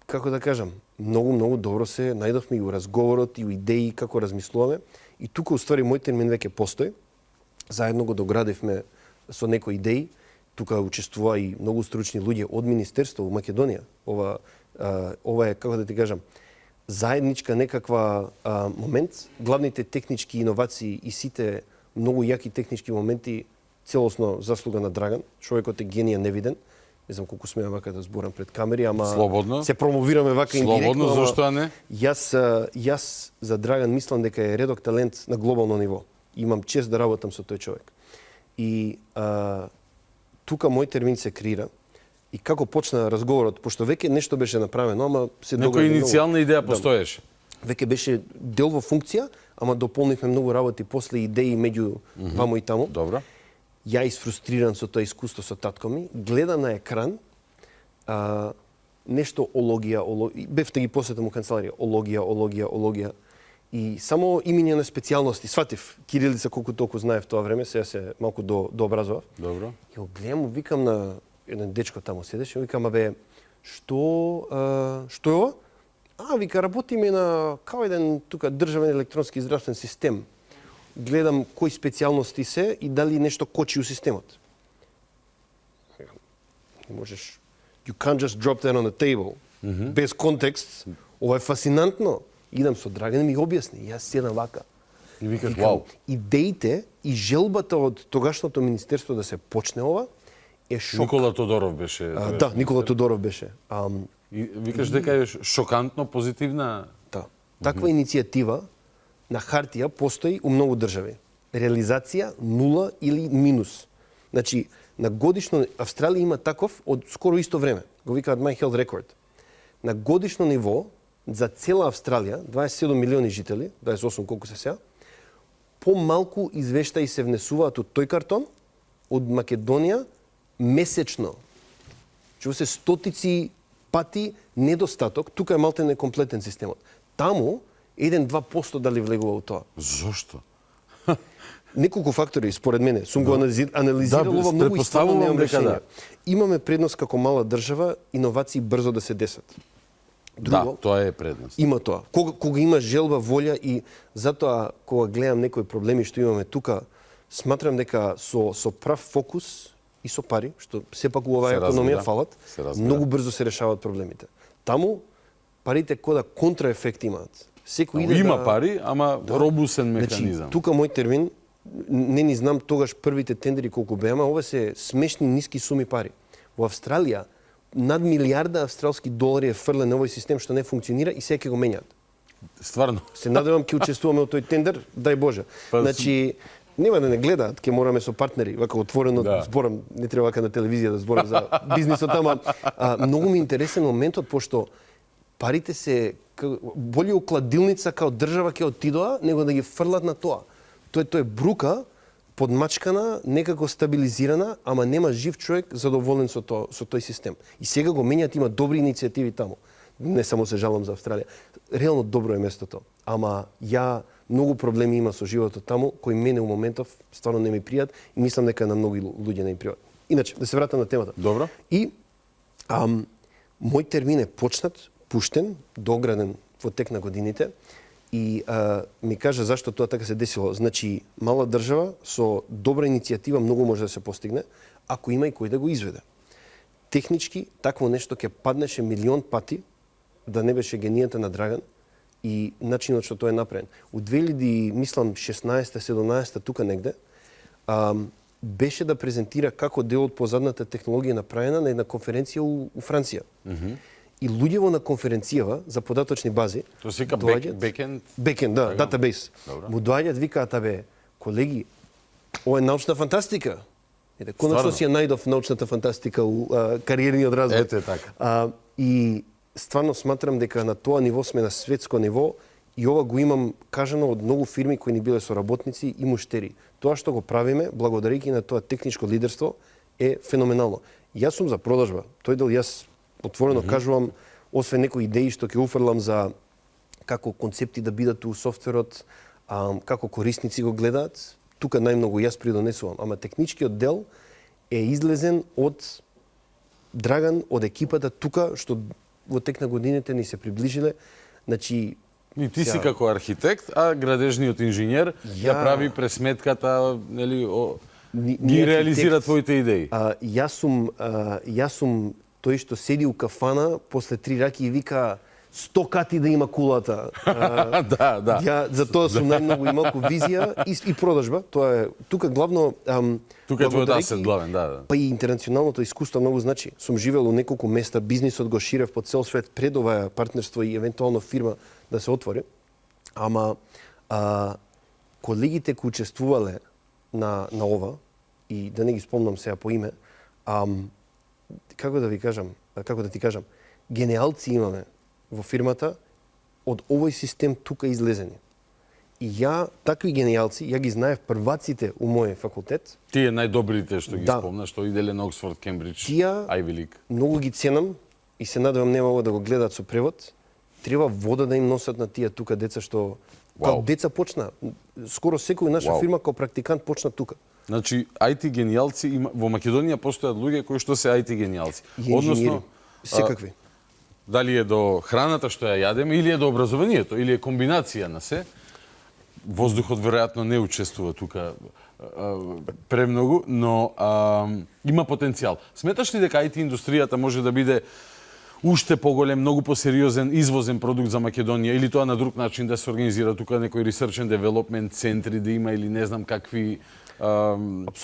Speaker 8: како да кажам, многу добро се најдовме и у разговорот, и у идеи, како размислуваме. И тука, уствари, мој термин веќе постои. Заедно го доградивме со некои идеи. Тука учествува и многу стручни луѓе од Министерство у Македонија. Ова е, како да ти кажам, заедничка некаква момент, главните технички иновации и сите многу јаки технички моменти целосно заслуга на Драган. Човекот е генијан невиден. Не знам колку смеам вака да зборам пред камери, ама
Speaker 1: Слободно.
Speaker 8: се промовираме вака индиректно.
Speaker 1: Слободно, зошто не?
Speaker 8: Јас за Драган мислам дека е редок талент на глобално ниво. Имам чест да работам со тој човек. И тука мој термин се креира. И како почна разговорот, пошто веќе нешто беше направено, ама се догаѓа
Speaker 1: Некоја иницијална идеја постоеше.
Speaker 8: Веќе беше дел во функција, ама дополнивме многу работи после идеи меѓу вамо и таму.
Speaker 1: Добро.
Speaker 8: Ја изфрустриран со тоа искуство со татко ми, гледа на екран нешто ологија, бев да ги посетам у канцеларија, ологија. И само имење на специјалности, сватив кирилица колку толку знае в тоа време, сега се малку дообразував.
Speaker 1: Добро.
Speaker 8: И го гледам, викам на еден дечко таму седеше, викам, абе, што е ова? Вика, работиме на као еден тука државен електронски здравствен систем. Гледам кои специјалности се и дали нешто кочи у системот. Можеш, you can't just drop that on the table. Без контекст. Ова е фасинантно. Идам со Драган и ми објасни. Јас седам вака.
Speaker 1: И викаш, вау.
Speaker 8: Идеите и желбата од тогашното министерство да се почне ова е шок.
Speaker 1: Никола Тодоров беше.
Speaker 8: Да, Никола Тодоров беше.
Speaker 1: И викаш дека е шокантно позитивна.
Speaker 8: Да. Таква иницијатива на хартија постои у многу држави. Реализација нула или минус. Значи, на годишно Австралија има таков од скоро исто време. Го викаат My Health Record. На годишно ниво за цела Австралија, 27 милиони жители, 28 колку се сега, помалку извештаи се внесуваат од тој картон, од Македонија месечно. Чува се стотици пати недостаток, тука е малте некомплетен системот. Таму 1-2% дали влегува у тоа.
Speaker 1: Зошто?
Speaker 8: Неколку фактори, според мене, сум го анализирал ова многу и стварно немам решение. Имаме предност како мала држава, иновации брзо да се десат. Друго,
Speaker 1: Да, тоа е предност.
Speaker 8: има тоа. Кога има желба, волја и затоа кога гледам некои проблеми што имаме тука, сматрам дека со прав фокус и со пари, што сепак у оваа економија фалат, многу брзо се решаваат проблемите. Таму парите кода контраефект имаат. Секој иде
Speaker 1: Има пари, ама робусен механизам.
Speaker 8: Значи, тука мој термин, не ни знам тогаш првите тендери колку беа, ама ова се смешни ниски суми пари. Во Австралија над милиарда австралски долари е фрлен на овој систем што не функционира и сега ќе го менјат.
Speaker 1: Стварно.
Speaker 8: Се надевам ќе учествуваме во тој тендер, дај Боже. Значи, нема да не гледаат, ќе мораме со партнери, вака отворено зборам, не треба вака на телевизија да зборам за бизнисот, ама многу ми е интересен моментот, пошто парите се боле у кладилница као држава ќе отидоа, него да ги фрлат на тоа. Тоа е брука, подмачкана, некако стабилизирана, ама нема жив човек задоволен со тој систем. И сега го менјат, има добри иницијативи таму. Не само се жалам за Австралија. Реално добро е местото. Ама многу проблеми има со животот таму, кои мене у моментов стварно не ми пријат и мислам дека на многу луѓе не им пријат. Иначе, да се вратам на темата.
Speaker 1: Добро.
Speaker 8: И мој термин е почнат, пуштен, дограден во тек на годините и ми кажа зашто тоа така се десило. Значи, мала држава со добра иницијатива многу може да се постигне, ако има и кој да го изведе. Технички, такво нешто ќе паднеше милион пати да не беше генијата на Драган и начинот што тоа е направен. У 2016-17 тука негде, беше да презентира како дел од позадната технологија направена на една конференција у Франција. И луѓево на конференцијава за податочни бази,
Speaker 1: Тоа се вика бекенд.
Speaker 8: Бекенд, да, датабейс. Му доаѓаат, викаат, абе, колеги, ова е научна фантастика. Конечно си ја најдов научната фантастика у кариерниот развој.
Speaker 1: Ете така.
Speaker 8: И стварно сматрам дека на тоа ниво сме на светско ниво и ова го имам кажано од многу фирми кои ни биле соработници и муштери. Тоа што го правиме, благодарејќи на тоа техничко лидерство, е феноменално. Јас сум за продажба. Тој дел јас отворено кажувам, освен некои идеи што ќе уфрлам за како концепти да бидат у софтверот, како корисници го гледаат, тука најмногу јас придонесувам. Ама техничкиот дел е излезен од Драган, од екипата тука, што во тек на годините ни се приближиле. Значи,
Speaker 1: И ти си како архитект, а градежниот инженер ја прави пресметката, нели, ги реализира твоите идеи.
Speaker 8: Јас сум тој што седи у кафана после 3 раки и вика 100 кати да има кулата.
Speaker 1: Да.
Speaker 8: Ја за тоа сум најмногу ималку визија и продажба. Тоа е тука главно
Speaker 1: Тука е твојот
Speaker 8: благодарејќи-
Speaker 1: асет главен, да.
Speaker 8: Па и интернационалното искуство многу значи. Сум живел у неколку места, бизнисот го ширев по цел свет пред ова партнерство и евентуално фирма да се отвори. Ама колегите кои учествувале на ова, и да не ги спомнам сега по име, како да ти кажам, гениалци имаме во фирмата од овој систем тука излезени. И такви гениалци, ја ги знаев прваците у мојот факултет.
Speaker 1: Тие најдобрите што ги
Speaker 8: Да.
Speaker 1: спомнаш, што иделе на Оксфорд, Кембридж,
Speaker 8: Тие
Speaker 1: Айви Лиг.
Speaker 8: многу ги ценам и се надевам нема ова да го гледаат со превод. Треба вода да им носат на тие тука деца што као деца почна. Скоро секој наша
Speaker 1: Вау.
Speaker 8: фирма као практикант почна тука.
Speaker 1: Значи, IT гениалци има во Македонија постојат луѓе кои што се IT гениалци.
Speaker 8: И инженери, секакви.
Speaker 1: Дали е до храната што ја јадеме или е до образованието или е комбинација на се. Воздухот веројатно не учествува тука премногу, но има потенцијал. Сметаш ли дека IT индустријата може да биде уште поголем, многу посериозен извозен продукт за Македонија или тоа на друг начин да се организира тука некој research and development центри да има или не знам какви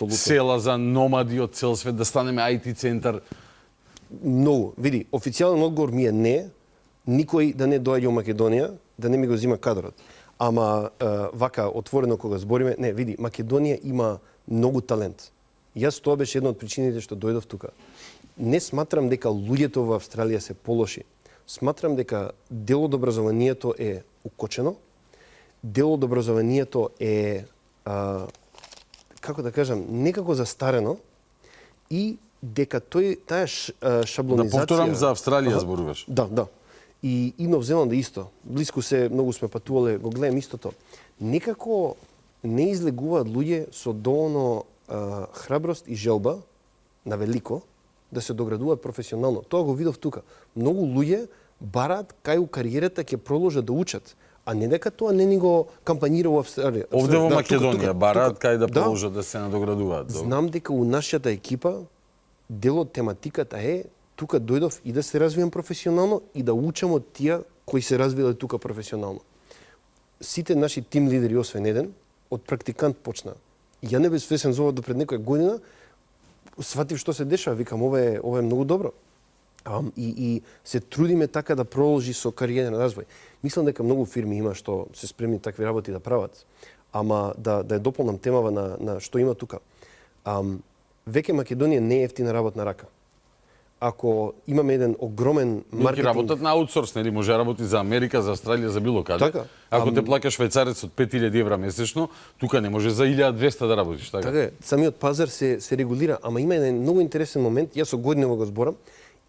Speaker 1: села за номади од цел свет да станеме IT центар?
Speaker 8: Многу. Види, официјален одговор ми е не, никој да не доаѓа у Македонија, да не ми го зима кадрот. Ама вака отворено кога збориме, не, види, Македонија има многу талент. Јас тоа беше една од причините што дојдов тука. Не сматрам дека луѓето во Австралија се полоши. Сматрам дека дел од образованието е укочено, дел од образованието е како да кажам, некако застарено и дека таа шаблонизација...
Speaker 1: Да повторам, за Австралија зборуваш.
Speaker 8: Да. И Нов Зеланд е исто. Блиску се, многу сме патувале, го гледам истото. Некако не излегуваат луѓе со доволно храброст и желба на велико да се доградуваат професионално. Тоа го видов тука. Многу луѓе бараат кај у кариерата ќе продолжат да учат, а не дека тоа не ни го кампањира во Австралија.
Speaker 1: Овде во
Speaker 8: Да,
Speaker 1: Македонија бараат кај да
Speaker 8: Да.
Speaker 1: продолжат да се надоградуваат.
Speaker 8: Знам дека у нашата екипа дел од тематиката е тука дојдов и да се развијам професионално и да учам од тие кои се развиле тука професионално. Сите наши тим лидери, освен еден, од практикант почна. Ја не бев свесен за ова до пред некоја година, сватив што се дешава, викам ова е многу добро. И се трудиме така да продолжи со кариерен развој. Мислам дека многу фирми има што се спремни такви работи да прават, ама да ја дополнам темава на што има тука. Веќе Македонија не е ефтина работна рака. Ако имаме еден огромен
Speaker 1: Маркетинг...
Speaker 8: маркетинг...
Speaker 1: работат на аутсорс, нели? Може да работи за Америка, за Австралија, за било каде.
Speaker 8: Така.
Speaker 1: Ако те плаќаш швајцарец од 5000 евра месечно, тука не може за 1200 да работиш, така?
Speaker 8: Така е, самиот пазар се регулира, ама има еден многу интересен момент, јас со годинево го зборам,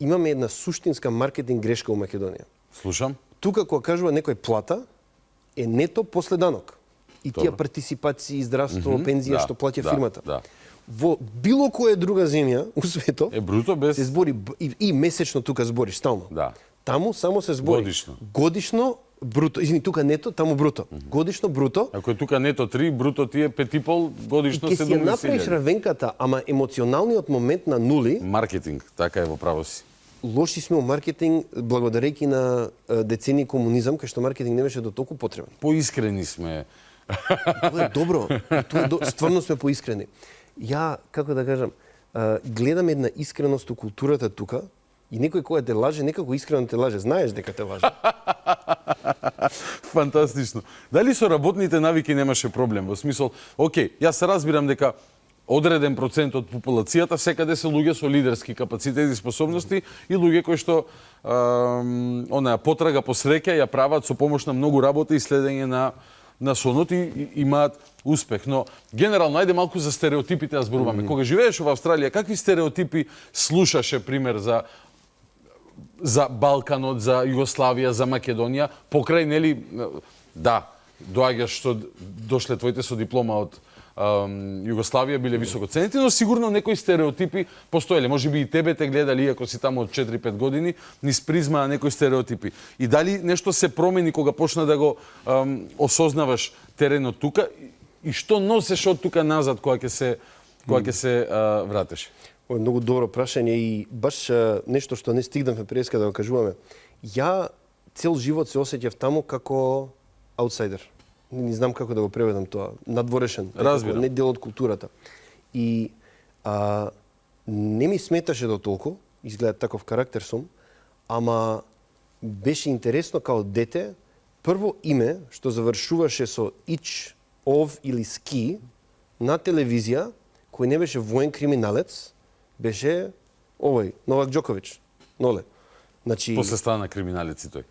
Speaker 8: имаме една суштинска маркетинг грешка во Македонија.
Speaker 1: Слушам.
Speaker 8: Тука кога кажува некој плата, е нето после данок. И тие партиципации, здравство, пензија што плаќа фирмата.
Speaker 1: Да.
Speaker 8: Во било која друга земја у светот
Speaker 1: Е бруто без...
Speaker 8: се збори и месечно тука збориш стално.
Speaker 1: Да.
Speaker 8: Таму само се збори годишно бруто, тука нето, таму бруто. Годишно бруто.
Speaker 1: Ако е тука нето 3, бруто ти е 5,5, годишно 7000.
Speaker 8: Ќе си ја направиш равенката, ама емоционалниот момент на нули.
Speaker 1: Маркетинг, така е во право си.
Speaker 8: Лоши сме во маркетинг благодарејќи на децени комунизам, кај што маркетинг не беше до толку потребен.
Speaker 1: Поискрени сме.
Speaker 8: Тоа е добро. Стварно сме поискрени. Ја, како да кажам, гледам една искреност у културата тука и некој кој те лаже, некако искрено те лаже. Знаеш дека те лаже.
Speaker 1: Фантастично. Дали со работните навики немаше проблем? Во смисол, окей, јас разбирам дека одреден процент од популацијата секаде се луѓе со лидерски капацитети и способности и луѓе кои што потрага по среќа ја прават со помош на многу работа и следење на сонот и имаат успех. Но генерално ајде малку за стереотипите да зборуваме. Кога живееш во Австралија, какви стереотипи слушаше пример за Балканот, за Југославија, за Македонија, покрај нели доаѓаш што дошле твоите со диплома од Југославија биле високо ценети, но сигурно некои стереотипи постоеле. Може би и тебе те гледали, иако си таму од 4-5 години, низ призма на некои стереотипи. И дали нешто се промени кога почна да го осознаваш теренот тука и што носеш од тука назад кога ќе се вратиш?
Speaker 8: Ова е многу добро прашање и баш нешто што не стигнавме преска да го кажуваме. Ја цел живот се осеќав таму како аутсайдер. Не знам како да го преведам тоа. Надворешен.
Speaker 1: Разбирам.
Speaker 8: Не дел од културата. И не ми сметаше до толку, изгледа таков карактер сум, ама беше интересно као дете, прво име што завршуваше со ич, ов или ски на телевизија, кој не беше воен криминалец, беше овој, Новак Џоковиќ. Ноле. Значи,
Speaker 1: После стана криминалец и тој.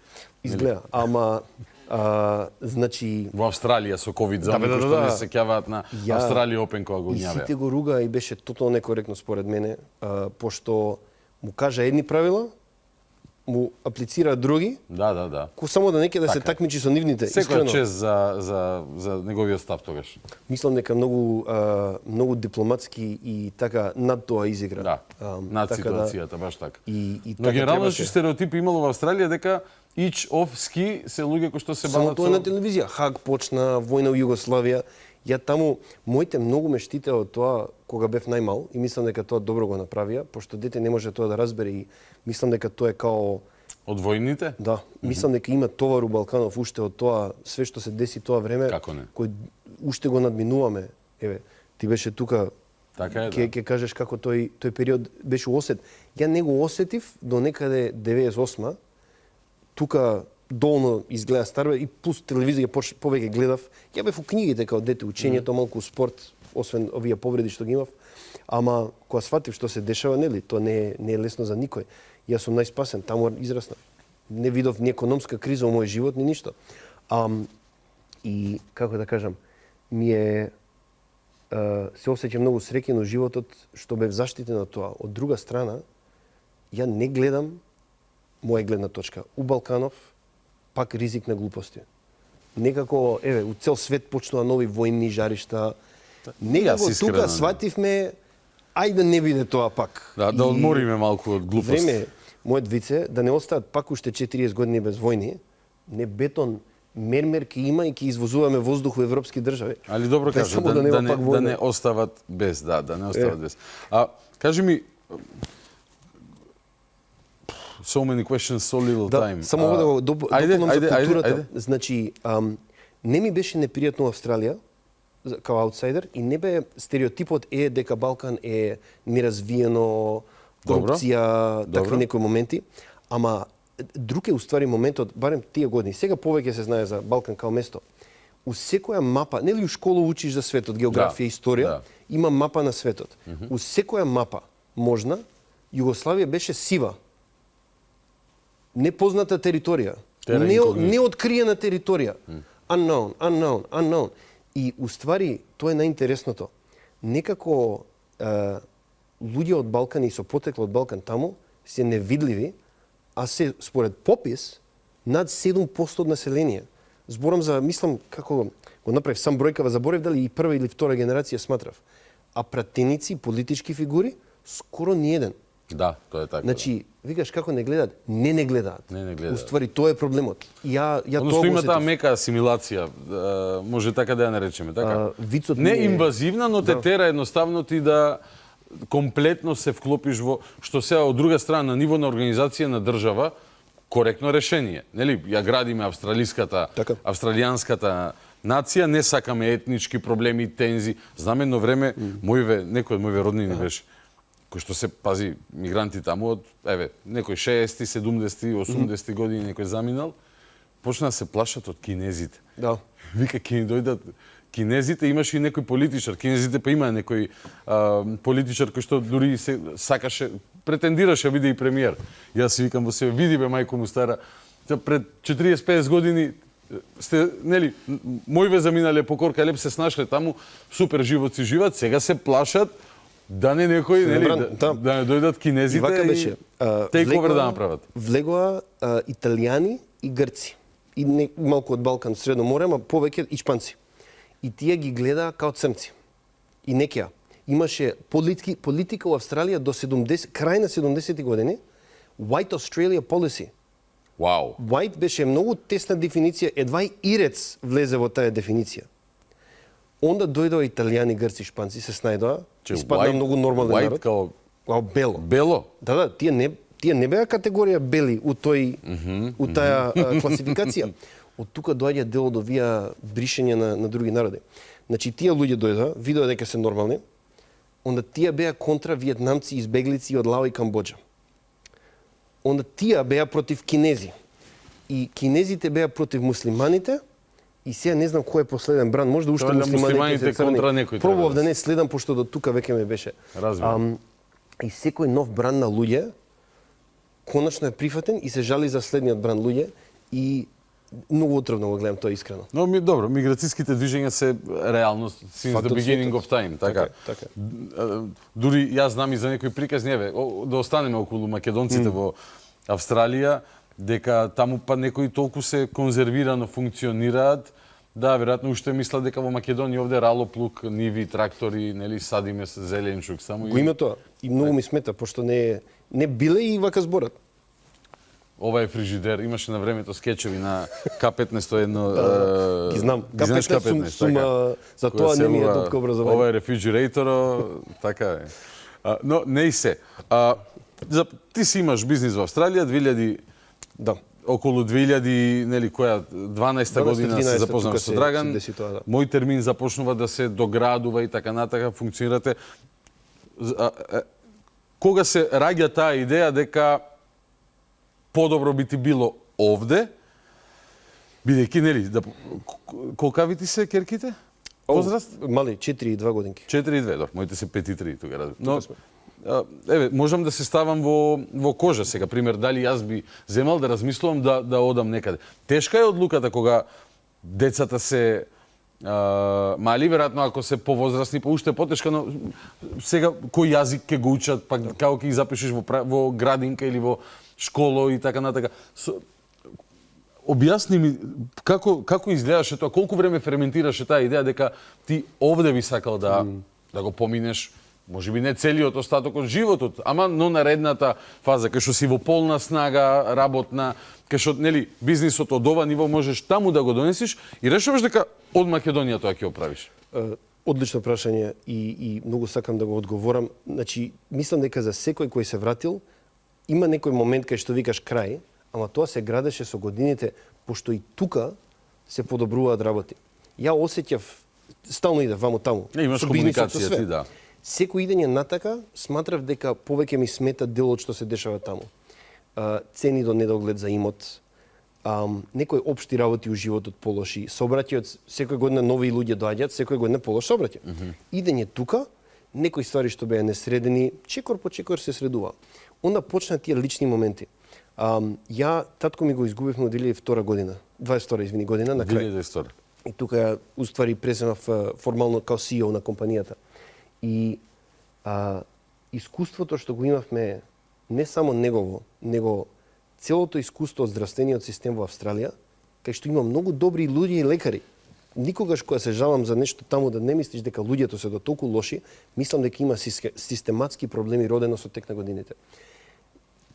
Speaker 8: изгледа, ама значи
Speaker 1: Во Австралија со ковид за
Speaker 8: Да,
Speaker 1: оние
Speaker 8: да,
Speaker 1: кои
Speaker 8: да,
Speaker 1: што
Speaker 8: да.
Speaker 1: не се сеќаваат на
Speaker 8: Ја-
Speaker 1: Австралија Опен кога го
Speaker 8: и
Speaker 1: ѓавеа.
Speaker 8: сите го руга и беше тотално некоректно според мене, пошто му кажа едни правила, му аплицира други,
Speaker 1: Да.
Speaker 8: само да неке да се
Speaker 1: Така е.
Speaker 8: такмичи со нивните.
Speaker 1: Секоја
Speaker 8: Искрено,
Speaker 1: чест за неговиот став тогаш.
Speaker 8: мислам дека многу дипломатски и така над тоа изигра.
Speaker 1: Да. Над
Speaker 8: така
Speaker 1: ситуацијата, баш така.
Speaker 8: И
Speaker 1: Но
Speaker 8: така
Speaker 1: генерално
Speaker 8: требаше.
Speaker 1: стереотипи имало во Австралија дека ич оф ски се луѓе кои што се
Speaker 8: Само
Speaker 1: бават
Speaker 8: тоа е на телевизија. Хаг почна, војна во Југославија. Ја таму, моите многу ме штите од тоа кога бев најмал и мислам дека тоа добро го направија, пошто дете не може тоа да разбере и мислам дека тоа е као
Speaker 1: од војните.
Speaker 8: да, мислам дека има товар у Балканов уште од тоа све што се деси тоа време
Speaker 1: Како не?
Speaker 8: кој уште го надминуваме. Еве, ти беше тука.
Speaker 1: Така е,
Speaker 8: Ќе кажеш како тој период беше осет. Ја не го осетив до некаде 98-ма. Тука долно изгледа старбе и плюс телевизија повеќе гледав. Ја бев у книгите као дете, учењето, малку спорт, освен овие повреди што ги имав. Ама кога сватив што се дешава, нели, тоа не е лесно за никој. Јас сум најспасен, таму израснав. Не видов ни економска криза во мојот живот, ни ништо. И како да кажам, ми е се осеќам многу среќен во животот што бев заштитен од тоа. Од друга страна, ја не гледам моја гледна точка. У Балканов пак ризик на глупости. Некако, еве, у цел свет почнува нови војни жаришта. Некако
Speaker 1: Јас искрено
Speaker 8: тука
Speaker 1: не.
Speaker 8: свативме, ајде не биде тоа пак.
Speaker 1: Да
Speaker 8: И
Speaker 1: одмориме малку од глупост.
Speaker 8: Време, мојот вице, да не остаат пак уште 40 години без војни, не бетон, мермер ки има и ки извозуваме воздух во европски држави.
Speaker 1: Али добро
Speaker 8: Без
Speaker 1: кажа,
Speaker 8: само
Speaker 1: да
Speaker 8: нема
Speaker 1: не
Speaker 8: пак војна.
Speaker 1: остават без, да не остават без. А кажи ми, so many questions, so little
Speaker 8: Да,
Speaker 1: time.
Speaker 8: само да го дополнам за културата.
Speaker 1: Ајде.
Speaker 8: Значи, не ми беше непријатно Австралија као аутсайдер и не бе стереотипот дека Балкан е неразвиено, корупција, такви
Speaker 1: Добро.
Speaker 8: некои моменти, ама друг е уствари моментот, барем тие години. Сега повеќе се знае за Балкан као место. У секоја мапа, нели у школа учиш за светот, географија, историја, има мапа на светот. У секоја мапа можна, Југославија беше сива. Непозната територија. Неоткриена територија. Unknown. И уствари, тоа е најинтересното. Некако луѓе од Балкан и со потекло од Балкан таму се невидливи, а се според попис над 7% од население. Зборам за, мислам, како го направив сам бројкава, заборев дали и прва или втора генерација сматрав. А пратеници, политички фигури, скоро ниеден.
Speaker 1: Да, тоа е така.
Speaker 8: Значи, викаш како не гледаат? Не гледаат.
Speaker 1: Не гледаат.
Speaker 8: Уствари, тоа е проблемот. Ја тоа
Speaker 1: Односно
Speaker 8: го
Speaker 1: има таа
Speaker 8: осетив.
Speaker 1: мека асимилација, може така да ја наречеме, така?
Speaker 8: Вицот
Speaker 1: Не
Speaker 8: ми е-
Speaker 1: инвазивна, но те тера едноставно ти да комплетно се вклопиш во што сега од друга страна на ниво на организација на држава коректно решение. Нели, ја градиме
Speaker 8: Така.
Speaker 1: австралијанската нација, не сакаме етнички проблеми, тензи. Знаме едно време некој од моите роднини беше кој што се пази мигранти таму од некој 60, 70, 80 години некој заминал, почна да се плашат од кинезите.
Speaker 8: Да.
Speaker 1: Вика ќе ни дојдат кинезите, имаше и некој политичар. Кинезите па има некој политичар кој што дури се сакаше, претендираше да биде и премиер. Јас си викам во себе, види бе мајко му стара, пред 40-50 години сте, нели, мојве заминале по Корка Леп, се снашле таму, супер живот си живат, сега се плашат да не некој, нели, да не дојдат кинезите
Speaker 8: И вака беше.
Speaker 1: тейковер да направат.
Speaker 8: Влегоа италијани и грци. И малку од Балкан, Средно море, ама повеќе и шпанци. И тие ги гледаа као црнци. И некија. Имаше политика во Австралија до 70, крај на 70-ти години, White Australia Policy.
Speaker 1: Вау.
Speaker 8: White беше многу тесна дефиниција, едва и Ирец влезе во таа дефиниција. Онда дојдоа италијани, грци, шпанци, се снајдоа, испадна многу нормален
Speaker 1: White
Speaker 8: народ.
Speaker 1: као
Speaker 8: Бело.
Speaker 1: бело.
Speaker 8: Да, тие тие не беа категорија бели у таа класификација. Од тука доаѓа дел од овие бришења на други народи. Значи тие луѓе дојдоа, видоа дека се нормални, онда тие беа контра виетнамци избеглици од Лао и Камбоџа. Онда тие беа против кинези. И кинезите беа против муслиманите, и сега не знам кој е последен бран, може да уште
Speaker 1: муслиманите контра некој.
Speaker 8: Пробував да не следам, пошто до тука веќе ме беше. И секој нов бран на луѓе, конечно е прифатен и се жали за следниот бран луѓе и многу отровно го гледам тоа искрено.
Speaker 1: Но добро, миграцијските движења се реалност since the beginning of time, така. Дури јас знам и за некои приказни, еве, да останеме околу македонците во Австралија, дека таму па некои толку се конзервирано функционираат, да, веројатно уште мислат дека во Македонија овде ралоплук, ниви, трактори, нели, садиме зеленчук, само
Speaker 8: го има тоа и многу ми смета пошто не биле и вака зборат.
Speaker 1: Ова е фрижидер, имаше на времето скечеви на К15 едно
Speaker 8: Ги знам.
Speaker 1: знаеш
Speaker 8: К15 сума за тоа не ми е дупко образование.
Speaker 1: Ова е рефрижераторо, така е. Но не и се. Ти си имаш бизнис во Австралија, 2000
Speaker 8: Да.
Speaker 1: околу 2000, нели, која 12 година се запознав со Драган. Мој термин започнува да се доградува и така натака, функционирате. Кога се раѓа таа идеја дека подобро би ти било овде, бидејќи, нели, колкави ти се керките? Возраст?
Speaker 8: Мали, 4,2 годинки.
Speaker 1: 4,2, добро, моите се 5,3 тука разум. Но, еве, можам да се ставам во кожа сега, пример, дали јас би земал да размислувам да одам некаде. Тешка е одлуката кога децата се мали, веројатно ако се повозрастни, па уште потешка, но сега кој јазик ќе го учат, па како ќе ги запишеш во градинка или во школо и така натака. Објасни ми како изгледаше тоа, колку време ферментираше таа идеја дека ти овде би сакал да го поминеш, може би не целиот остаток од животот, ама но наредната фаза, кај што си во полна снага, работна, кај што, нели, бизнисот од ова ниво можеш таму да го донесиш и решаваш дека од Македонија тоа ќе оправиш.
Speaker 8: Одлично прашање и многу сакам да го одговорам. Значи, мислам дека за секој кој се вратил, има некој момент кај што викаш крај, ама тоа се градеше со годините, пошто и тука се подобруваат работи. Ја осеќав, стално идев ваму таму.
Speaker 1: Имаш комуникација ти, да.
Speaker 8: Секој идење натака, сматрав дека повеќе ми смета делот што се дешава таму. Цени до недоглед за имот, некои општи работи у животот полоши, сообраќајот, секој година нови луѓе доаѓаат, секој година полош сообраќај. Идење тука, некои ствари што беа несредени, чекор по чекор се средува. Онда почна тие лични моменти. Ја, татко ми го изгубивме од 2002 година, 22 година на крај.
Speaker 1: 2002.
Speaker 8: И тука, уствари, преземав формално као CEO на компанијата. И искуството што го имавме, не само негово, него целото искуство од здравствениот систем во Австралија, кај што има многу добри луѓе и лекари. Никогаш кога се жалам за нешто таму да не мислиш дека луѓето се до толку лоши, мислам дека има систематски проблеми родено со тек на годините.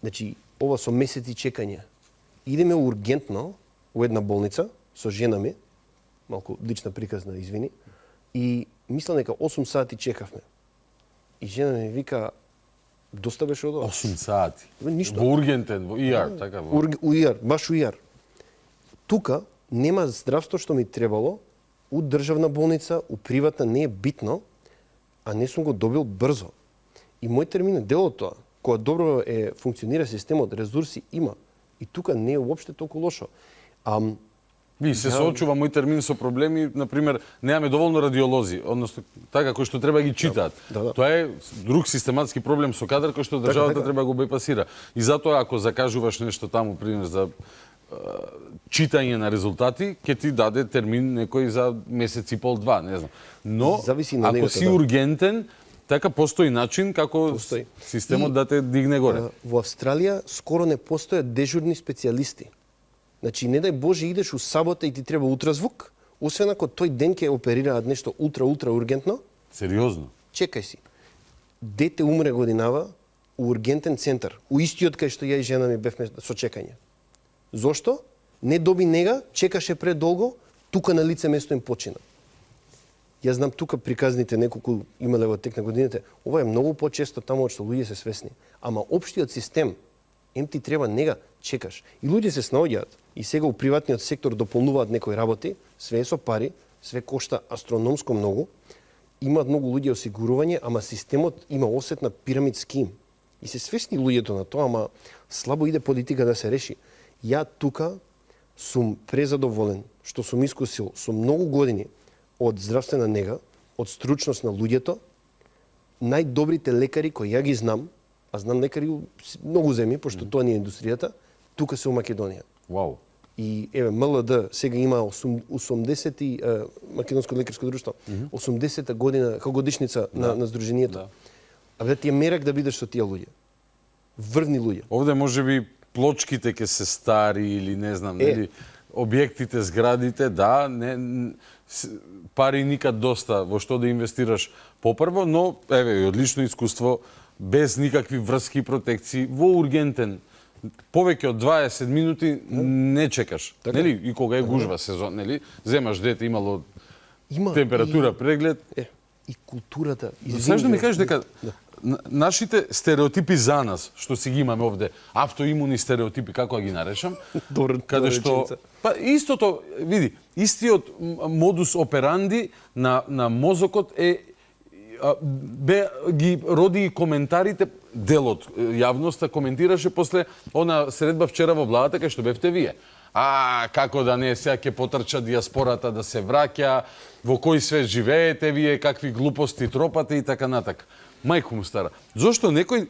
Speaker 8: Значи, ова со месеци чекање. Идеме ургентно у една болница со жена ми, малку лична приказна, извини, и мислам дека 8 сати чекавме. И жена ми вика, доста беше од ова.
Speaker 1: 8 сати.
Speaker 8: Ништо.
Speaker 1: Во ургентен, во ER, така во.
Speaker 8: У ER, баш у ER. Тука нема здравство што ми требало, у државна болница, у приватна не е битно, а не сум го добил брзо. И мој термин е дел од тоа. Кога добро функционира системот, ресурси има. И тука не е уопште толку лошо.
Speaker 1: Ви се соочува мој термин со проблеми, например, немаме доволно радиолози, односно така кои што треба ги читаат.
Speaker 8: Да.
Speaker 1: Тоа е друг систематски проблем со кадар кој што државата треба го бајпасира. И затоа ако закажуваш нешто таму, пример за читање на резултати, ќе ти даде термин некој за месец и пол, два, не знам. Но ако си ургентен, така постои начин како системот да те дигне горе.
Speaker 8: Во Австралија скоро не постојат дежурни специјалисти. Значи, не дај Боже, идеш у сабота и ти треба ултразвук, освен ако тој ден ќе оперираат нешто ултра ургентно.
Speaker 1: Сериозно?
Speaker 8: Чекај си. Дете умре годинава у ургентен центар, у истиот кај што ја и жена ми бевме со чекање. Зошто? Не доби нега, чекаше предолго, тука на лице место им почина. Јас знам тука приказните неколку имале во тек на годините, ова е многу почесто таму што луѓе се свесни. Ама општиот систем ти треба нега, чекаш. И луѓе се снаоѓаат. И сега у приватниот сектор дополнуваат некои работи, све е со пари, све кошта астрономско многу. Имаат многу луѓе осигурување, ама системот има осет на пирамид ским. И се свесни луѓето на тоа, ама слабо иде политика да се реши. Ја тука сум презадоволен што сум искусил со многу години од здравствена нега, од стручност на луѓето, најдобрите лекари кои ја ги знам, а знам лекари у многу земји, пошто тоа не е индустријата, тука се у Македонија.
Speaker 1: Вау.
Speaker 8: И еве МЛД сега има 80 Македонско лекарско друштво, 80-та година како годишница на здруженијето.
Speaker 1: Да.
Speaker 8: А бе ти е мерак да бидеш со тие луѓе. Врвни луѓе.
Speaker 1: Овде можеби плочките ќе се стари или не знам, нели, објектите, зградите, да, пари никад доста во што да инвестираш попрво, но еве и одлично искуство, без никакви врски и протекции, во ургентен, повеќе од 20 минути не чекаш.
Speaker 8: Така.
Speaker 1: Нели, и кога е гужва сезон, нели, земаш дете, имало температура, преглед.
Speaker 8: И културата.
Speaker 1: Саш да ми кажеш дека нашите стереотипи за нас, што си ги имаме овде, автоимуни стереотипи, како да ги нарешам, каде што па истото, види, истиот модус операнди на мозокот ги роди и коментарите, делот јавноста коментираше после она средба вчера во владата кај што бевте вие. Како да не, сега ќе потрча диаспората да се враќа, во кој свет живеете вие, какви глупости тропате и така натака. Мајко му стара. Зошто некој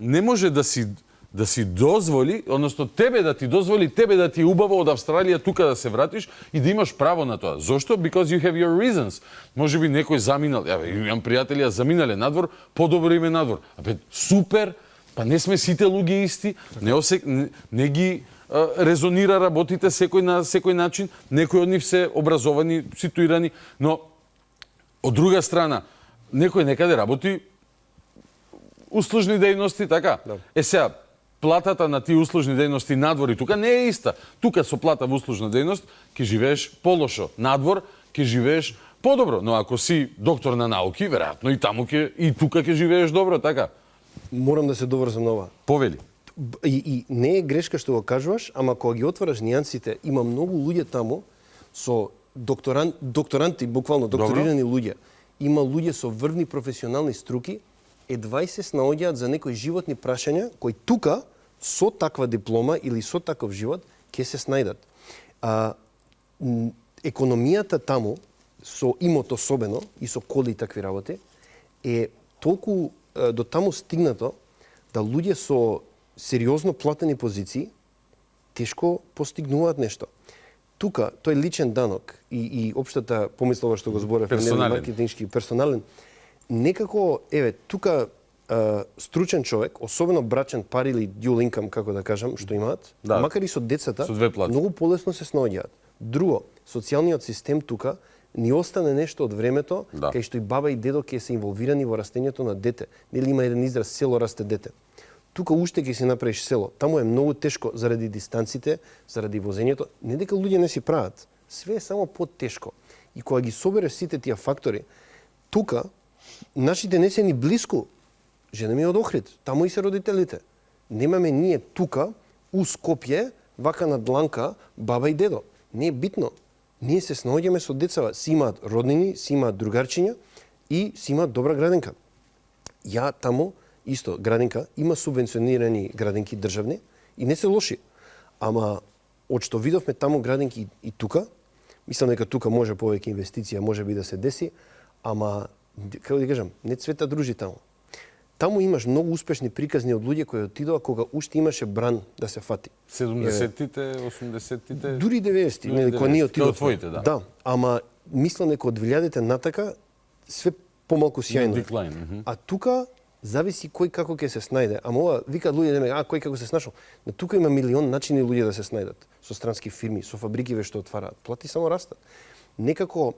Speaker 1: не може да си дозволи, односно тебе да ти дозволи, тебе да ти е убаво од Австралија тука да се вратиш и да имаш право на тоа. Зошто? Because you have your reasons. Може би некој заминал, имам пријатели, заминале надвор, подобро име надвор. Супер, па не сме сите луѓе исти, не ги резонира работите секој на секој начин, некои од нив се образовани, ситуирани, но од друга страна, некој некаде работи услужни дејности, така? Да. Сега, платата на тие услужни дејности надвор и тука не е иста. Тука со плата во услужна дејност ќе живееш полошо, надвор ќе живееш подобро, но ако си доктор на науки, веројатно и таму и тука ќе живееш добро, така?
Speaker 8: Морам да се доврзам на ова.
Speaker 1: Повели.
Speaker 8: И не е грешка што го кажуваш, ама кога ги отвараш нијансите, има многу луѓе таму со докторанти, буквално докторирани луѓе. Има луѓе со врвни професионални струки, едва и се снаоѓаат за некои животни прашања кои тука со таква диплома или со таков живот ќе се снајдат. Економијата таму со имот особено и со коли и такви работи е толку до таму стигнато да луѓе со сериозно платени позиции тешко постигнуваат нешто. Тука тој личен данок и општата помислова што го зборев, маркетиншки, персонален, некако, тука стручен човек, особено брачен пар или dual income, како да кажам, што имаат, макар и со децата, многу полесно се снаоѓаат. Друго, социјалниот систем тука ни остане нешто од времето, кај што и баба и дедо ќе се инволвирани во растењето на дете. Нели има еден израз село расте дете. Тука уште ќе си направиш село. Таму е многу тешко заради дистанците, заради возењето. Не дека луѓе не си прават. Све е само потешко. И кога ги собереш сите тие фактори, тука нашите не се ни блиску. Жена ми е од Охрид, таму и се родителите. Немаме ние тука, у Скопје, вака на дланка, баба и дедо. Не е битно. Ние се снаоѓаме со децава. Си имаат роднини, си имаат другарчиња и си имаат добра градинка. Ја таму, исто, градинка, има субвенционирани градинки државни и не се лоши. Ама, од што видовме таму градинки и тука, мислам дека тука може повеќе инвестиција, може би да се деси, ама, како да кажам, не цвета дружи таму. Таму имаш многу успешни приказни од луѓе кои отидоа кога уште имаше бран да се фати.
Speaker 1: 70-тите, 80-тите?
Speaker 8: Дури 90-ти, нели, кога ние отидовме.
Speaker 1: Твоите, да.
Speaker 8: Да, ама мислам дека од 2000-те натака све помалку сјајно. А тука зависи кој како ќе се снајде. Ама ова викаат луѓе, кој како се снаšao. Но тука има милион начини луѓе да се снајдат. Со странски фирми, со фабрики што отвараат. Плати само растат. Некако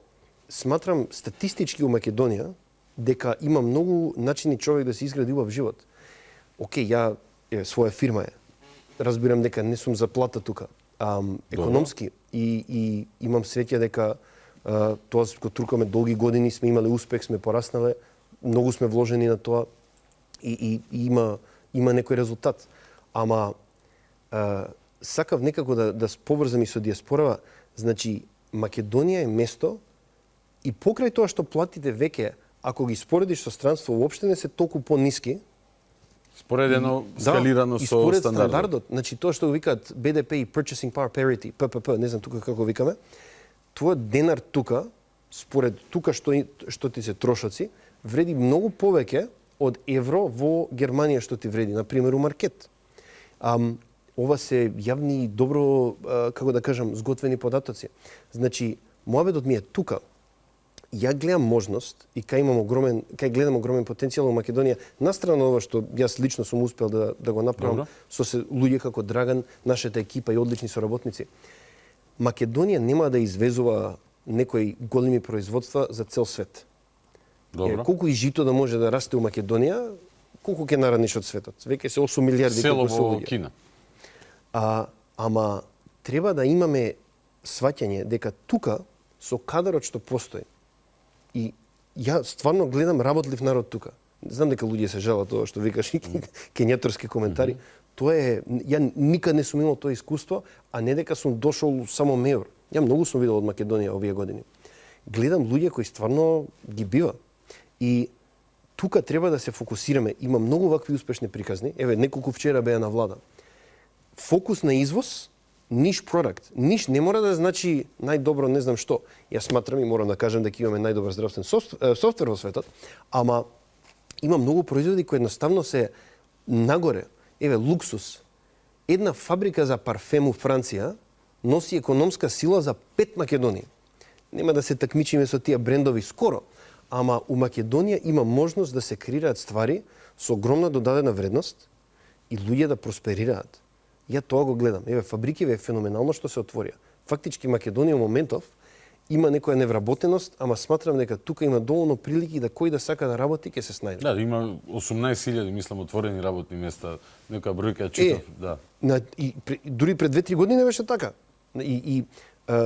Speaker 8: сматрам статистички у Македонија дека има многу начини човек да се изгради убав живот. Океј, ја своја фирма е. Разбирам дека не сум за плата тука. Економски и имам среќа дека тоа го трукаме долги години, сме имале успех, сме пораснале, многу сме вложени на тоа и има некој резултат. ама сакав некако да поврзам и со диаспорава, значи Македонија е место и покрај тоа што платите веќе, ако ги споредиш со странство, уопште не се толку пониски.
Speaker 1: Споредено, скалирано
Speaker 8: и
Speaker 1: со
Speaker 8: според
Speaker 1: стандардот.
Speaker 8: стандардот. Значи тоа што го викаат BDP и Purchasing Power Parity, ППП, не знам тука како викаме, твојот денар тука, според тука што ти се трошоци, вреди многу повеќе од евро во Германија што ти вреди, на пример у маркет. Ова се јавни и добро, како да кажам, сготвени податоци. Значи, мојабетот ми е тука. Ја гледам можност и кај гледам огромен потенцијал во Македонија, настрана ова што јас лично сум успел да го направам со луѓе како Драган, нашата екипа и одлични соработници. Македонија нема да извезува некои големи производства за цел свет.
Speaker 1: Добро.
Speaker 8: Колку и жито да може да расте у Македонија, колку ќе нараниш од светот? Веќе се 8 милиарди
Speaker 1: Село
Speaker 8: колку се
Speaker 1: во
Speaker 8: луѓе.
Speaker 1: Кина.
Speaker 8: Ама треба да имаме сваќање дека тука со кадарот што постои и ја стварно гледам работлив народ тука. Знам дека луѓе се жалат тоа што викаш кењаторски коментари. Тоа е, ја никад не сум имал тоа искуство, а не дека сум дошол само мејор. Ја многу сум видел од Македонија овие години. Гледам луѓе кои стварно ги бива. И тука треба да се фокусираме. Има многу вакви успешни приказни. Еве, неколку вчера беа на влада. Фокус на извоз, ниш продукт. Ниш не мора да значи најдобро не знам што. Јас сматрам и морам да кажам дека имаме најдобар здравствен софтвер во светот, ама има многу производи кои едноставно се нагоре. Еве, луксус. Една фабрика за парфем у Франција носи економска сила за 5 Македонија. Нема да се такмичиме со тие брендови скоро, ама у Македонија има можност да се креираат ствари со огромна додадена вредност и луѓе да просперираат. Ја тоа го гледам. Еве, фабрики е феноменално што се отворија. Фактички Македонија моментов има некоја невработеност, ама сматрам дека тука има доволно прилики да кој да сака да работи ќе се снајде.
Speaker 1: Да, има 18.000, мислам, отворени работни места. Некоја бројка читав, да.
Speaker 8: Дури пред 2-3 години не беше така.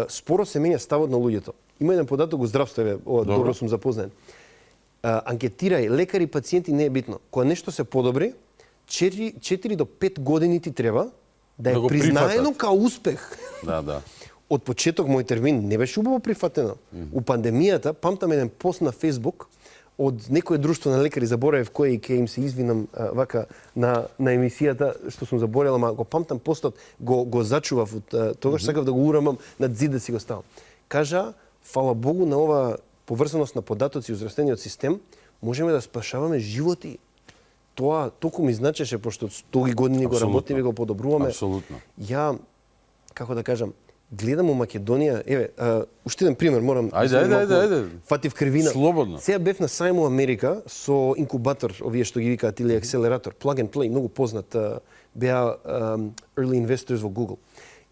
Speaker 8: Споро се менја ставот на луѓето. Има еден податок во здравство, еве, ова добро сум запознаен. Анкетирај, лекари, пациенти, не е битно. Кога нешто се подобри, 4 до 5 години ти треба да е признаено као успех.
Speaker 1: Да.
Speaker 8: Од почеток мој термин не беше убаво прифатено. У пандемијата памтам еден пост на Фейсбук од некое друштво на лекари, заборавив кој и ќе им се извинам вака на емисијата што сум заборел, ама го памтам постот, го зачував од тогаш сакав да го урамам над зид да си го ставам. Кажа, фала Богу на ова поврзаност на податоци и здравствениот систем, можеме да спашаваме животи. Тоа толку ми значеше, пошто 100 години го работиме, го подобруваме.
Speaker 1: Апсолутно.
Speaker 8: Ја, како да кажам, гледам у Македонија, еве, уште еден пример, морам
Speaker 1: Ајде.
Speaker 8: фатив крвина.
Speaker 1: Слободно.
Speaker 8: Сега бев на сајм у Америка со инкубатор, овие што ги викаат или акселератор, Plug and Play, многу познат, беа early investors во Google.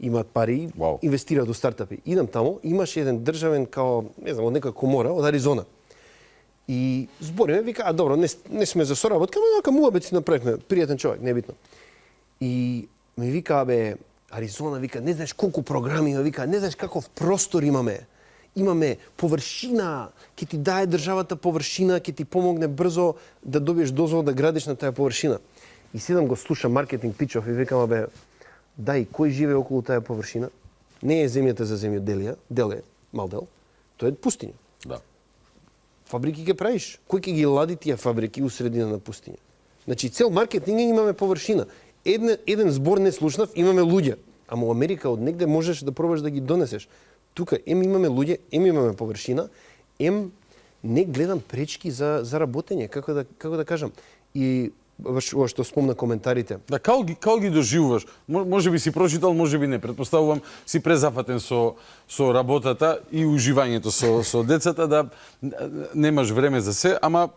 Speaker 8: Имаат пари, инвестираат во стартапи. Идам таму, имаше еден државен као, не знам, од некоја комора, од Аризона. И збориме, вика, добро, не сме за соработка, но вака муабет си направивме, пријатен човек, не е битно. И ми вика, Аризона, вика, не знаеш колку програми има, вика, не знаеш каков простор имаме. Имаме површина, ќе ти дае државата површина, ќе ти помогне брзо да добиеш дозвола да градиш на таа површина. И седам го слушам маркетинг пичов и викам, дај, кој живее околу таа површина? Не е земјата за земјоделие, Малдел, тоа е пустиња.
Speaker 1: Да.
Speaker 8: Фабрики ќе правиш. Кој ќе ги лади тие фабрики у средина на пустиња? Значи, цел маркетинг имаме површина. Еден збор не слушнав, имаме луѓе. Ама у Америка од негде можеш да пробаш да ги донесеш. Тука имаме луѓе, имаме површина, не гледам пречки за работење, како да кажам. И ова што спомна коментарите.
Speaker 1: Да, како ги доживуваш? Може би си прочитал, може би не. Претпоставувам си презафатен со работата и уживањето со децата, да немаш време за се, ама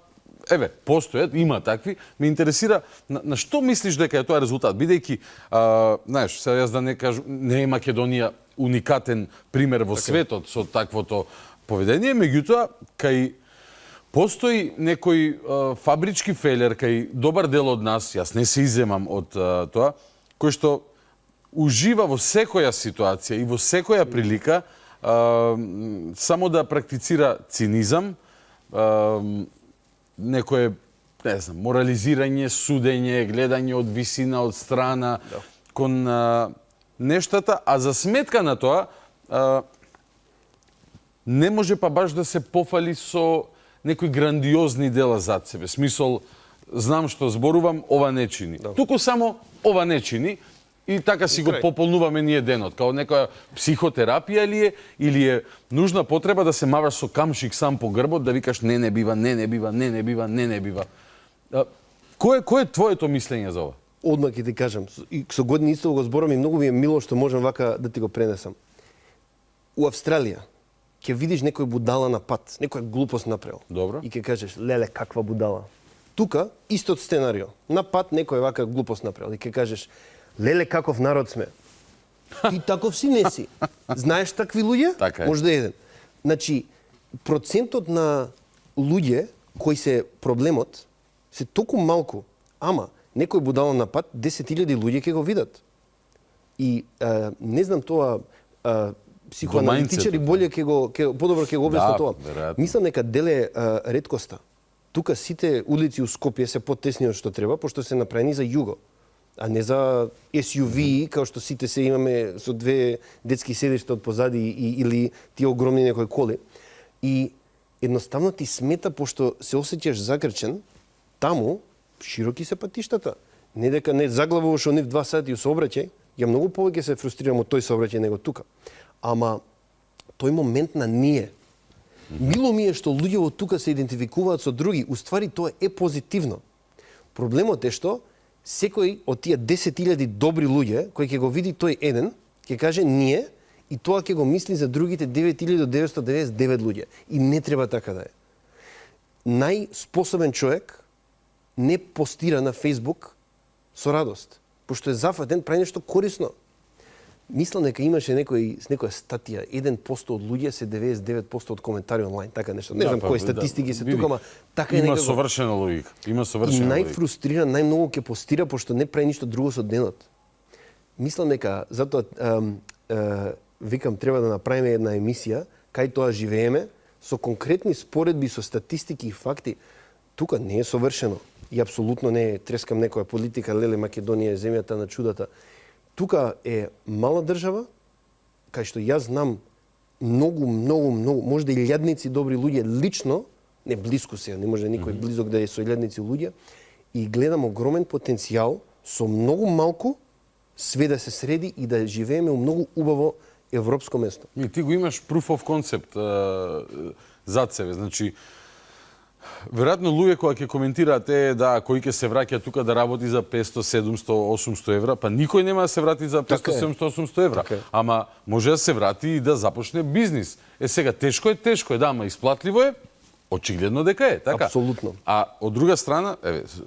Speaker 1: еве, постојат, има такви. Ме интересира на што мислиш дека е тоа резултат, бидејќи знаеш, сега јас да не кажу, не е Македонија уникатен пример во светот со таквото поведение, меѓутоа кај постои некој фабрички фелер кај добар дел од нас, јас не се иземам од тоа, кој што ужива во секоја ситуација и во секоја прилика само да практицира цинизам, некое не знам, морализирање, судење, гледање од висина, од страна, кон нештата, а за сметка на тоа, не може па баш да се пофали со некои грандиозни дела зад себе. Смисол, знам што зборувам, ова не чини. Туку само ова не чини и така си го пополнуваме ние денот. Као некоја психотерапија ли е, или е нужна потреба да се маваш со камшик сам по грбот, да викаш не бива, не бива, не бива, не бива. Кој е твоето мислење за ова?
Speaker 8: Одмак ќе ти кажам, и со години исто го зборам и многу ми е мило што можам вака да ти го пренесам. У Австралија ќе видиш некој будала на пат, некоја глупост направил.
Speaker 1: Добро.
Speaker 8: И ќе кажеш, леле, каква будала. Тука, истот сценарио. На пат некој вака глупост направил. И ќе кажеш, леле, каков народ сме. Ти таков си не си. Знаеш такви луѓе?
Speaker 1: Така е.
Speaker 8: Може да е еден. Значи, процентот на луѓе кои се проблемот се толку малку, ама некој будала на пат, 10.000 луѓе ќе го видат. И не знам тоа психоаналитичари боле подобро ќе го објаснат тоа.
Speaker 1: Веројатно.
Speaker 8: Мислам дека деле реткоста. Тука сите улици у Скопје се потесни од што треба, пошто се направени за југо, а не за SUV, као што сите се имаме со две детски седишта од позади или тие огромни некои коли. И едноставно ти смета, пошто се осеќаш закрчен, таму широки се патиштата. Не дека не заглавуваш онив 2 сати у сообраќај, ја многу повеќе се фрустрирам од тој сообраќај него тука. Ама тој момент на ние. Мило ми е што луѓе од тука се идентификуваат со други, уствари тоа е позитивно. Проблемот е што секој од тие 10.000 добри луѓе кој ќе го види тој еден, ќе каже ние и тоа ќе го мисли за другите 9.999 луѓе. И не треба така да е. Најспособен човек не постира на Facebook со радост, пошто е зафатен, прави нешто корисно. Мислам дека имаше некоја статија, 1% од луѓе се 99% од коментари онлайн, така нешто. Не знам кои статистики се тука, ама така е некако.
Speaker 1: Има совршена логика. И
Speaker 8: најфрустриран, најмногу ќе постира, пошто не прави ништо друго со денот. Мислам дека, затоа викам, треба да направиме една емисија, кај тоа живееме, со конкретни споредби, со статистики и факти. Тука не е совршено. И апсолутно не е, трескам некоја политика, леле, Македонија е земјата на чудата. Тука е мала држава, кај што јас знам многу, може да илјадници добри луѓе лично, не близко сега, не може никој близок да е со илјадници луѓе, и гледам огромен потенцијал со многу малку све да се среди и да живееме у многу убаво европско место.
Speaker 1: И ти го имаш proof of concept зад себе. Значи, веројатно луѓе кои ќе коментираат кој ќе се враќа тука да работи за 500, 700, 800 евра, па никој нема да се врати за 500, 700, 800 евра. Ама може да се врати и да започне бизнис. Сега тешко е, да, ама исплатливо е. Очигледно дека е, така?
Speaker 8: Апсолутно.
Speaker 1: А од друга страна,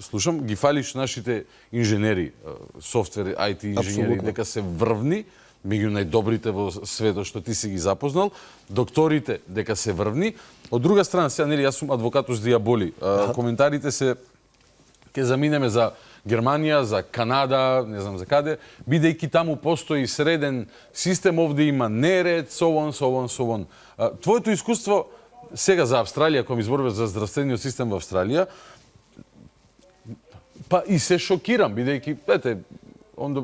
Speaker 1: слушам, ги фалиш нашите инженери, софтвер, IT инженери, дека се врвни, меѓу најдобрите во светот што ти си ги запознал, докторите дека се врвни. Од друга страна, сега нели јас сум адвокатус диаболи. Коментарите се ќе заминеме за Германија, за Канада, не знам за каде, бидејќи таму постои среден систем, овде има неред, so on. Твоето искуство сега за Австралија, кога ми зборуваш за здравствениот систем во Австралија, па и се шокирам, бидејќи,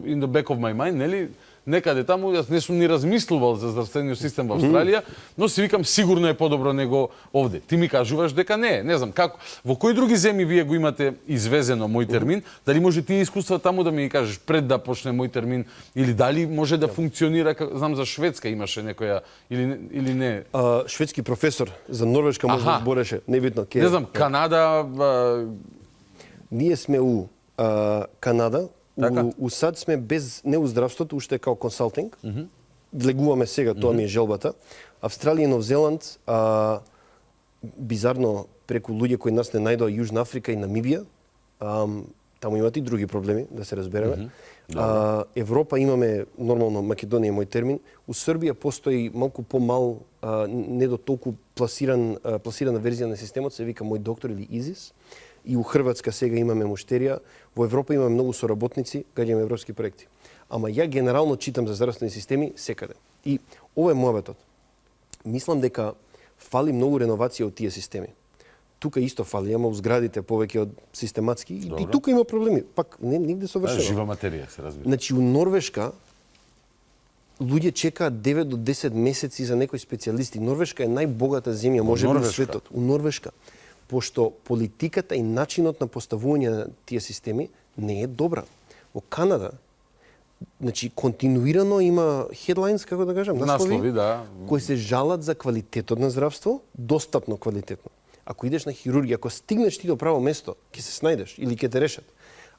Speaker 1: in the back of my mind, нели, некаде таму, јас не сум ни размислувал за здравствениот систем во Австралија, но си викам сигурно е подобро него овде. Ти ми кажуваш дека не е. Не знам како, во кои други земји вие го имате извезено мој термин? Дали може тие искуства таму да ми кажеш пред да почне мој термин, или дали може да функционира, знам за Шведска имаше некоја или не?
Speaker 8: Шведски професор за Норвешка може да збореше, небитно.
Speaker 1: Не знам, Канада.
Speaker 8: Ние сме у Канада. У САД сме не у здравството, уште као консалтинг. Влегуваме сега, тоа ми е желбата. Австралија и Нов Зеланд, бизарно преку луѓе кои нас не најдоа, Јужна Африка и Намибија, таму имат и други проблеми, да се разбереме. Европа имаме, нормално, Македонија е мој термин. У Србија постои малку помал, не до толку пласирана верзија на системот, се вика Мој доктор или ИЗИС. И у Хрватска сега имаме муштерија, во Европа имаме многу соработници, каде имаме европски проекти. Ама ја генерално читам за здравствени системи секаде. И ова е мојабетот. Мислам дека фали многу реновација од тие системи. тука исто фали, ама у зградите повеќе од систематски и тука има проблеми. Пак не нигде совршено.
Speaker 1: Жива материја, се разбира.
Speaker 8: Значи у Норвешка луѓе чекаат 9 до 10 месеци за некои специјалисти. Норвешка е најбогата земја можеби во светот. У Норвешка. Пошто политиката и начинот на поставување на тие системи не е добра. Во Канада, значи континуирано има headlines, како да кажам,
Speaker 1: Наслови, да.
Speaker 8: кои се жалат за квалитетот на здравство, достапно квалитетно. Ако идеш на хирургија, ако стигнеш ти до право место, ќе се снајдеш или ќе те решат.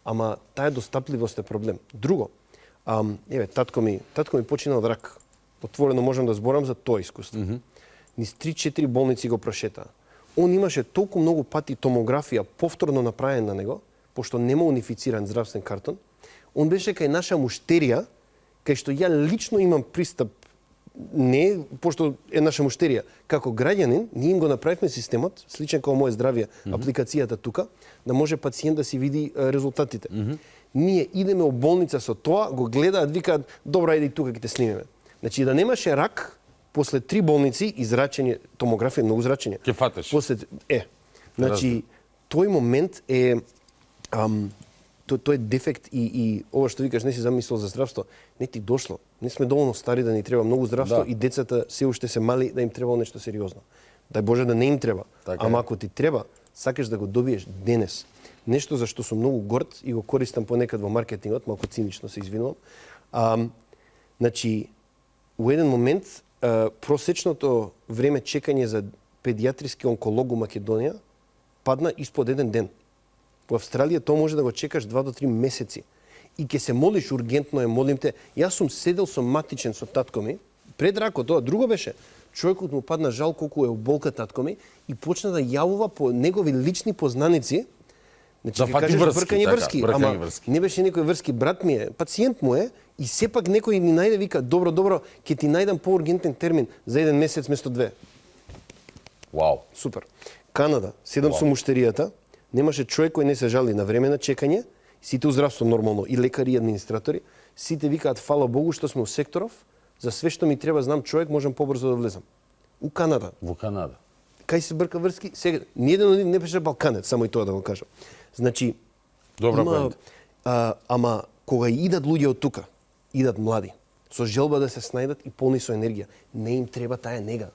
Speaker 8: Ама таа достапливост е проблем. Друго, еве, татко ми почина од рак. Отворено можам да зборам за тоа искуство. Низ 3-4 болници го прошета. Он имаше толку многу пати томографија повторно направена на него, пошто нема унифициран здравствен картон. Он беше кај наша муштерија, кај што ја лично имам пристап, не пошто е наша муштерија, како граѓанин, ние им го направивме системот, сличен како Моје здравје, апликацијата тука, да може пациент да си види резултатите. Ние идеме во болница со тоа, го гледаат, викаат, добро, ајде и тука ќе те снимеме. Значи да немаше рак, после 3 болници, израчење, томографија, многу зрачење.
Speaker 1: Ке фатеш.
Speaker 8: Значи, тој момент е, тој е дефект и ова што викаш, не си замислил за здравство, не ти дошло. Не сме доволно стари да ни треба многу здравство и децата се уште се мали да им треба нешто сериозно. Дај Боже да не им треба. Ама ако ти треба, сакаш да го добиеш денес. Нешто за што сум многу горд и го користам понекад во маркетингот, малку цинично се извинувам. Значи, у еден момент просечното време чекање за педијатриски онколог у Македонија падна испод еден ден. Во Австралија тоа може да го чекаш 2 до 3 месеци. И ќе се молиш ургентно, молим те. Јас сум седел соматичен со татко ми, пред ракот, тоа друго беше. Човекот му падна жал колку е оболка татко ми и почна да јавува по негови лични познаници. Значи,
Speaker 1: да фати врски,
Speaker 8: ама не беше некој врски, брат ми е, пациент му е, и сепак некој ни најде, вика, добро, ќе ти најдам поургентен термин за 1 месец место 2.
Speaker 1: Вау.
Speaker 8: Супер. Канада, седам со муштеријата, немаше човек кој не се жали на време на чекање, сите у здравство нормално, и лекари, и администратори, сите викаат, фала Богу што сме у секторов, за све што ми треба, знам човек, можам побрзо да влезам. У Канада.
Speaker 1: Во Канада.
Speaker 8: Кај се брка врски, сега, ниеден од нив не беше балканец, само и тоа да го кажам. Значи,
Speaker 1: добра
Speaker 8: ама кога идат луѓе од тука, идат млади, со желба да се снајдат и полни со енергија, не им треба таа нега.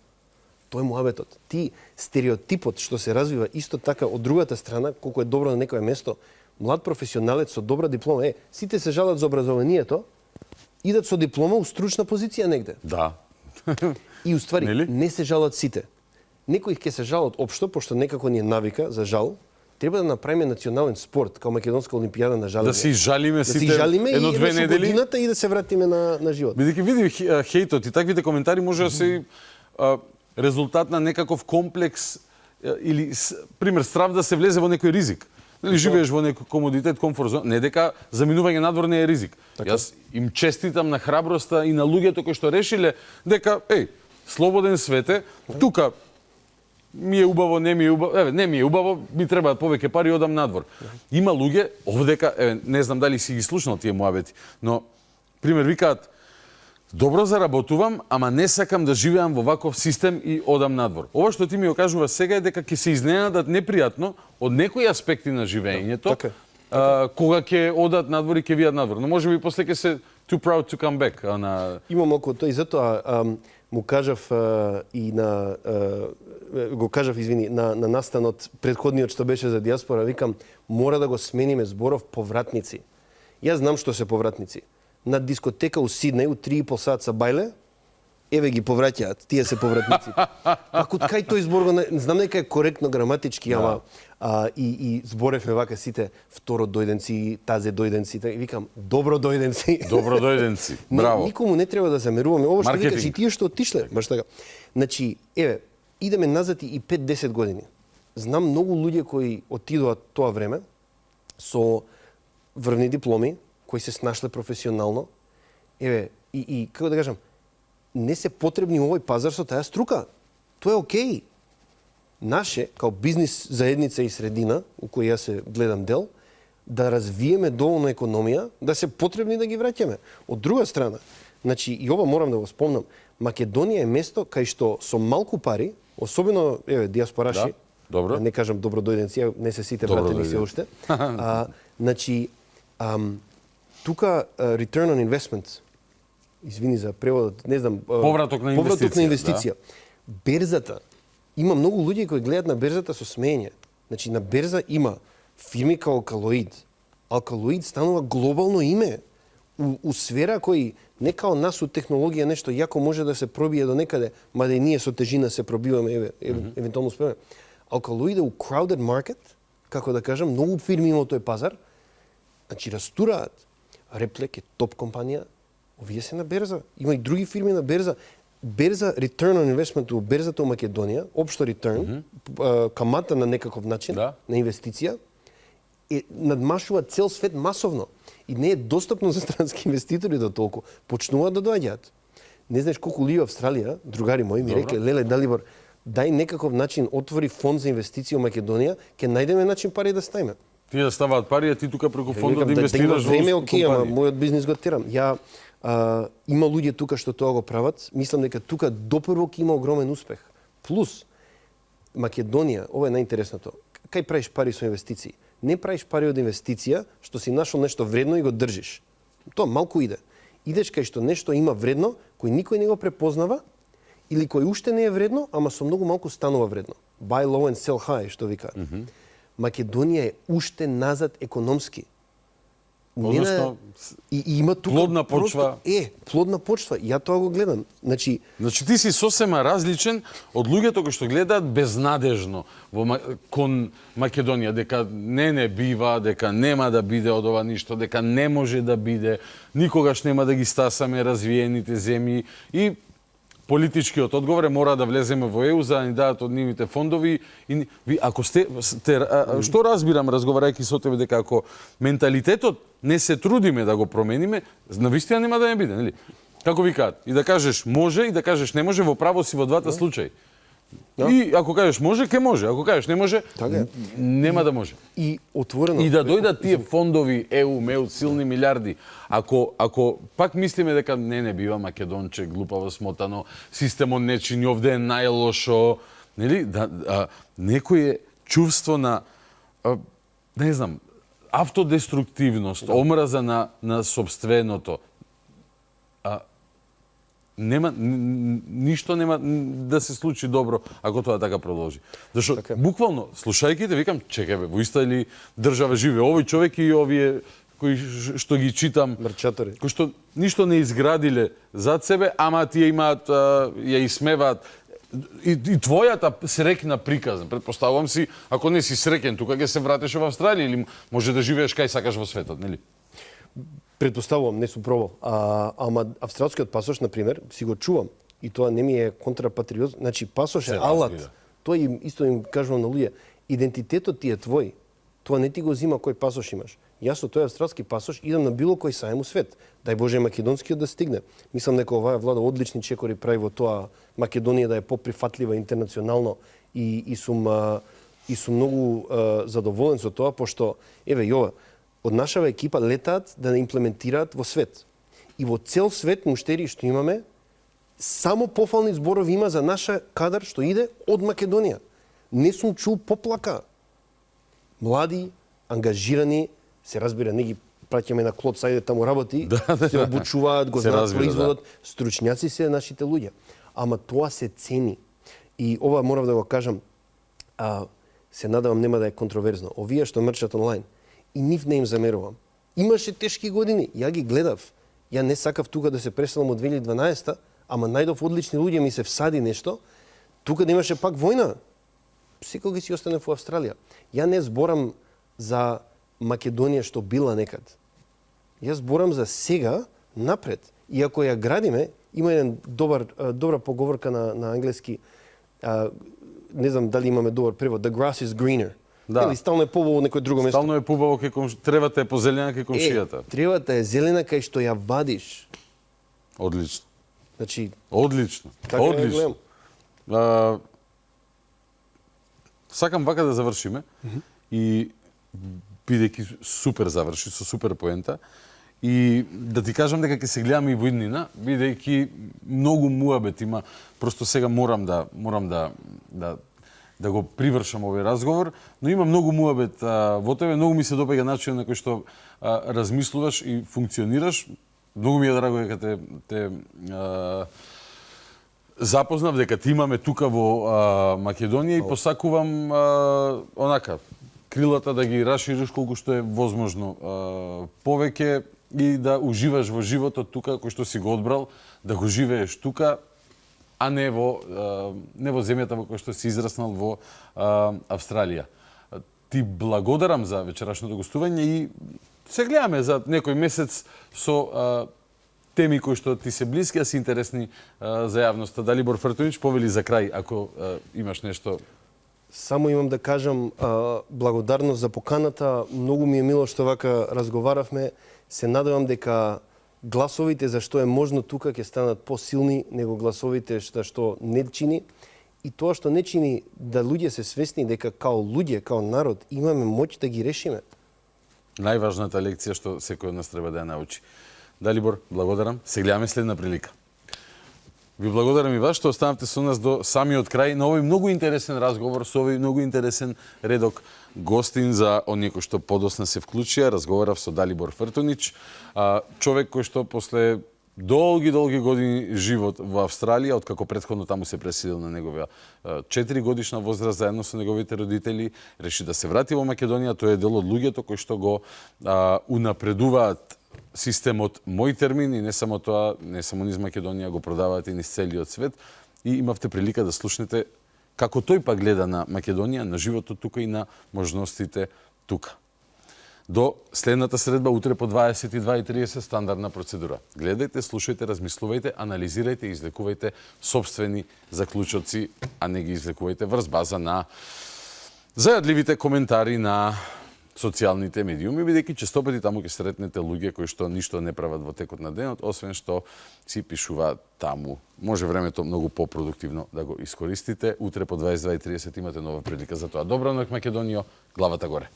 Speaker 8: Тоа е муабетот. Ти стереотипот што се развива исто така од другата страна, колку е добро на некое место, млад професионалец со добра диплома, сите се жалат за образованието, идат со диплома у стручна позиција негде.
Speaker 1: Да.
Speaker 8: И уствари не се жалат сите. Некои ќе се жалат општо, пошто некако ни е навика за жал, треба да направиме национален спорт, као македонска олимпијада на жалење.
Speaker 1: Да се изжалиме сите
Speaker 8: едно-две
Speaker 1: недели
Speaker 8: годината и да се вратиме на живот.
Speaker 1: Бидејќи види хејтот и таквите коментари може да се резултат на некаков комплекс или пример страв да се влезе во некој ризик. Или живееш во некој комодитет, комфорт зона, не дека заминување надвор не е ризик. Јас им честитам на храброста и на луѓето кои што решиле дека слободен свет е, тука ми е убаво, не ми е убаво, не ми е убаво, ми требаат повеќе пари, одам надвор. Има луѓе овдека, не знам дали си ги слушнал тие муабети, но пример викаат добро заработувам, ама не сакам да живеам во ваков систем и одам надвор. Ова што ти ми го кажува сега е дека ќе се изненадат непријатно од некои аспекти на живеењето, кога ќе одат надвор и ќе видат надвор. Но можеби после ќе се too proud to come back.
Speaker 8: Имам околу тоа и затоа му кажав и го кажав, извини, на настанот претходниот што беше за диаспора, викам, мора да го смениме зборов повратници. Јас знам што се повратници. На дискотека у Сиднеј у 3,5 сат са бајле, еве ги повраќаат, тие се повратници. Ако кај тој збор, знам дека е коректно граматички, ама и зборевме вака сите второ дојденци, тазе дојденци, викам добро дојденци.
Speaker 1: Добро дојденци. Браво.
Speaker 8: Никому не треба да замеруваме ова што викаш и тие што отишле, баш така. Значи, еве, идеме назад и 5-10 години. Знам многу луѓе кои отидоа тоа време со врвни дипломи, кои се снашле професионално. Еве, и како да кажам, не се потребни овој пазар со таа струка. Тоа е окей. Наше, као бизнис заедница и средина, у која јас се гледам дел, да развиеме доволно економија, да се потребни да ги враќаме. Од друга страна, значи, и ова морам да го спомнам, Македонија е место кај што со малку пари, особено, еве, диаспораши,
Speaker 1: Добро.
Speaker 8: Не кажам добро дојден си, не се сите
Speaker 1: Добро
Speaker 8: вратени се
Speaker 1: дојден.
Speaker 8: уште. Значи, тука return on investment, извини за преводот, не знам,
Speaker 1: Повраток на
Speaker 8: повраток на
Speaker 1: инвестиција,
Speaker 8: инвестиција. Берзата, има многу луѓе кои гледаат на берзата со смеење. Значи, на берза има фирми као Алкалоид. Алкалоид станува глобално име у сфера кој не као нас у технологија нешто јако може да се пробие до некаде, мада и ние со тежина се пробиваме, евентуално успеме. Алкалоид е у crowded market, како да кажам, многу фирми има тој пазар, значи растураат. Реплек е топ компанија, овие се на берза. Има и други фирми на берза. Берза, return on investment у берзата у Македонија, општо return, камата на некаков начин,
Speaker 1: Да.
Speaker 8: на инвестиција, надмашува цел свет масовно. И не е достапно за странски инвеститори до толку. Почнуваат да доаѓаат. Не знаеш колку луѓе во Австралија, другари мои, ми рекле, леле, Далибор, дај некаков начин, отвори фонд за инвестиција во Македонија, ќе најдеме начин пари да ставиме.
Speaker 1: Тие да ставаат пари, а ти тука преку фондот да
Speaker 8: има
Speaker 1: инвестираш во
Speaker 8: време, окей, ама
Speaker 1: компании.
Speaker 8: мојот бизнис го терам. Има луѓе тука што тоа го прават. Мислам дека тука допрво ќе има огромен успех. Плюс, Македонија, ова е најинтересното. Кај правиш пари со инвестиции? Не правиш пари од инвестиција, што си нашол нешто вредно и го држиш. Тоа малку иде. Идеш кај што нешто има вредно, кој никој не го препознава, или кој уште не е вредно, ама со многу малку станува вредно. Buy low and sell high, што викаат. Македонија е уште назад економски.
Speaker 1: Односно,
Speaker 8: и има тука
Speaker 1: плодна почва.
Speaker 8: Плодна почва. Ја тоа го гледам. Значи,
Speaker 1: ти си сосема различен од луѓето кои што гледаат безнадежно кон Македонија, дека не бива, дека нема да биде од ова ништо, дека не може да биде, никогаш нема да ги стасаме развиените земји и политичкиот одговор е мора да влеземе во ЕУ за да ни дадат од нивните фондови и ви ако што разбирам разговарајќи со тебе дека ако менталитетот не се трудиме да го промениме, навистина нема да не биде, нели? Како викаат, и да кажеш може и да кажеш не може, во право си во двата случаи. И ако кажеш може, ке може, ако кажеш не може, нема да може.
Speaker 8: И отворено.
Speaker 1: И да дојдат тие фондови ЕУ, МЕУ, силни милиарди. Ако пак мислиме дека не бива Македонче, глупаво смотано, системот не чини, овде е најлошо, нели? Некој чувство на не знам, автодеструктивност, омраза на собственото. Ништо нема да се случи добро ако тоа така продолжи. Зашто буквално слушајќи те викам, чекај бе, во иста ли држава живе овој човек и овие кои што ги читам,
Speaker 8: мрчатори,
Speaker 1: кои што ништо не изградиле зад себе, ама тие имаат ја исмеваат и твојата среќна приказна. Претпоставувам си, ако не си среќен тука ќе се вратиш во Австралија или може да живееш кај сакаш во светот, нели?
Speaker 8: Предпоставувам, не сум пробал. Ама австралскиот пасош, например, си го чувам. И тоа не ми е контрапатриот. Значи, пасош е алат. Тоа им, исто им кажувам на луѓе. Идентитетот ти е твој. Тоа не ти го зима кој пасош имаш. Јас со тој австралски пасош идам на било кој саем у свет. Дај Боже македонскиот да стигне. Мислам дека оваа влада одлични чекори прави во тоа Македонија да е поприфатлива интернационално и сум многу задоволен со тоа, пошто, еве, Јова, од нашава екипа летаат да не имплементираат во свет. И во цел свет муштери што имаме, само пофални зборови има за наша кадар што иде од Македонија. Не сум чул поплака. Млади, ангажирани, се разбира, не ги праќаме на Клод, сајде таму работи, се обучуваат, го знаат производот, стручњаци се нашите луѓе. Ама тоа се цени. И ова морав да го кажам, се надевам нема да е контроверзно. Овие што мрчат онлайн, и нив не им замерувам. Имаше тешки години, ја ги гледав. Ја не сакав тука да се преселам од 2012, ама најдов одлични луѓе, ми се всади нешто. Тука да имаше пак војна, секој си остане во Австралија. Ја не зборам за Македонија што била некад. Ја зборам за сега, напред. И ако ја градиме, има еден добра поговорка на англиски, не знам дали имаме добар превод, the grass is greener.
Speaker 1: Да.
Speaker 8: Или стално е побаво некој друго место.
Speaker 1: Стално е побаво кај тревата е позелена кај комшијата.
Speaker 8: Тревата е зелена кај што ја вадиш.
Speaker 1: Одлично.
Speaker 8: Значи,
Speaker 1: одлично.
Speaker 8: Така
Speaker 1: одлично. Сакам вака да завршиме и бидејќи супер заврши со супер поента и да ти кажам дека ќе се гледаме и во иднина, бидејќи многу муабет има, просто сега морам да да го привршам овој разговор, но има многу муабет во тебе, многу ми се допаѓа начинот на кој што размислуваш и функционираш. Многу ми е драго дека те запознав, дека ти имаме тука во Македонија и посакувам онака крилата да ги расшириш колку што е возможно повеќе и да уживаш во животот тука кој што си го одбрал, да го живееш тука, а не во земјата во која што си израснал во Австралија. Ти благодарам за вечерашното гостување и се гледаме за некој месец со теми кои што ти се блиски, а се интересни за јавноста. Далибор Фртунич, повели за крај, ако имаш нешто.
Speaker 8: Само имам да кажам благодарност за поканата. Многу ми е мило што вака разговаравме. Се надевам дека гласовите за што е можно тука ќе станат посилни него гласовите што не чини. И тоа што не чини да луѓе се свесни дека као луѓе, као народ имаме моќ да ги решиме.
Speaker 1: Најважната лекција што секој од нас треба да ја научи. Далибор, благодарам. Се гледаме следна прилика. Ви благодарам и вас што останавте со нас до самиот крај на овој многу интересен разговор со овој многу интересен редок гостин за оние кои што подосна се вклучија. Разговарав со Далибор Фртунич, човек кој што после долги години живот во Австралија, откако претходно таму се преселил на неговија 4 годишна возраст заедно со неговите родители, реши да се врати во Македонија. Тој е дел од луѓето кои што го унапредуваат системот Мој термин и не само тоа, не само низ Македонија, го продаваат и низ целиот свет. И имавте прилика да слушнете како тој па гледа на Македонија, на животот тука и на можностите тука. До следната средба утре по 22:30 стандардна процедура. Гледајте, слушајте, размислувајте, анализирајте и излекувајте собствени заклучоци, а не ги излекувајте врз база на зајадливите коментари на социјалните медиуми, бидејќи често пати таму ќе сретнете луѓе кои што ништо не прават во текот на денот, освен што си пишуваат таму. Може времето многу попродуктивно да го искористите. Утре по 22:30 имате нова прилика за тоа. Добра ноќ, Македонијо, главата горе.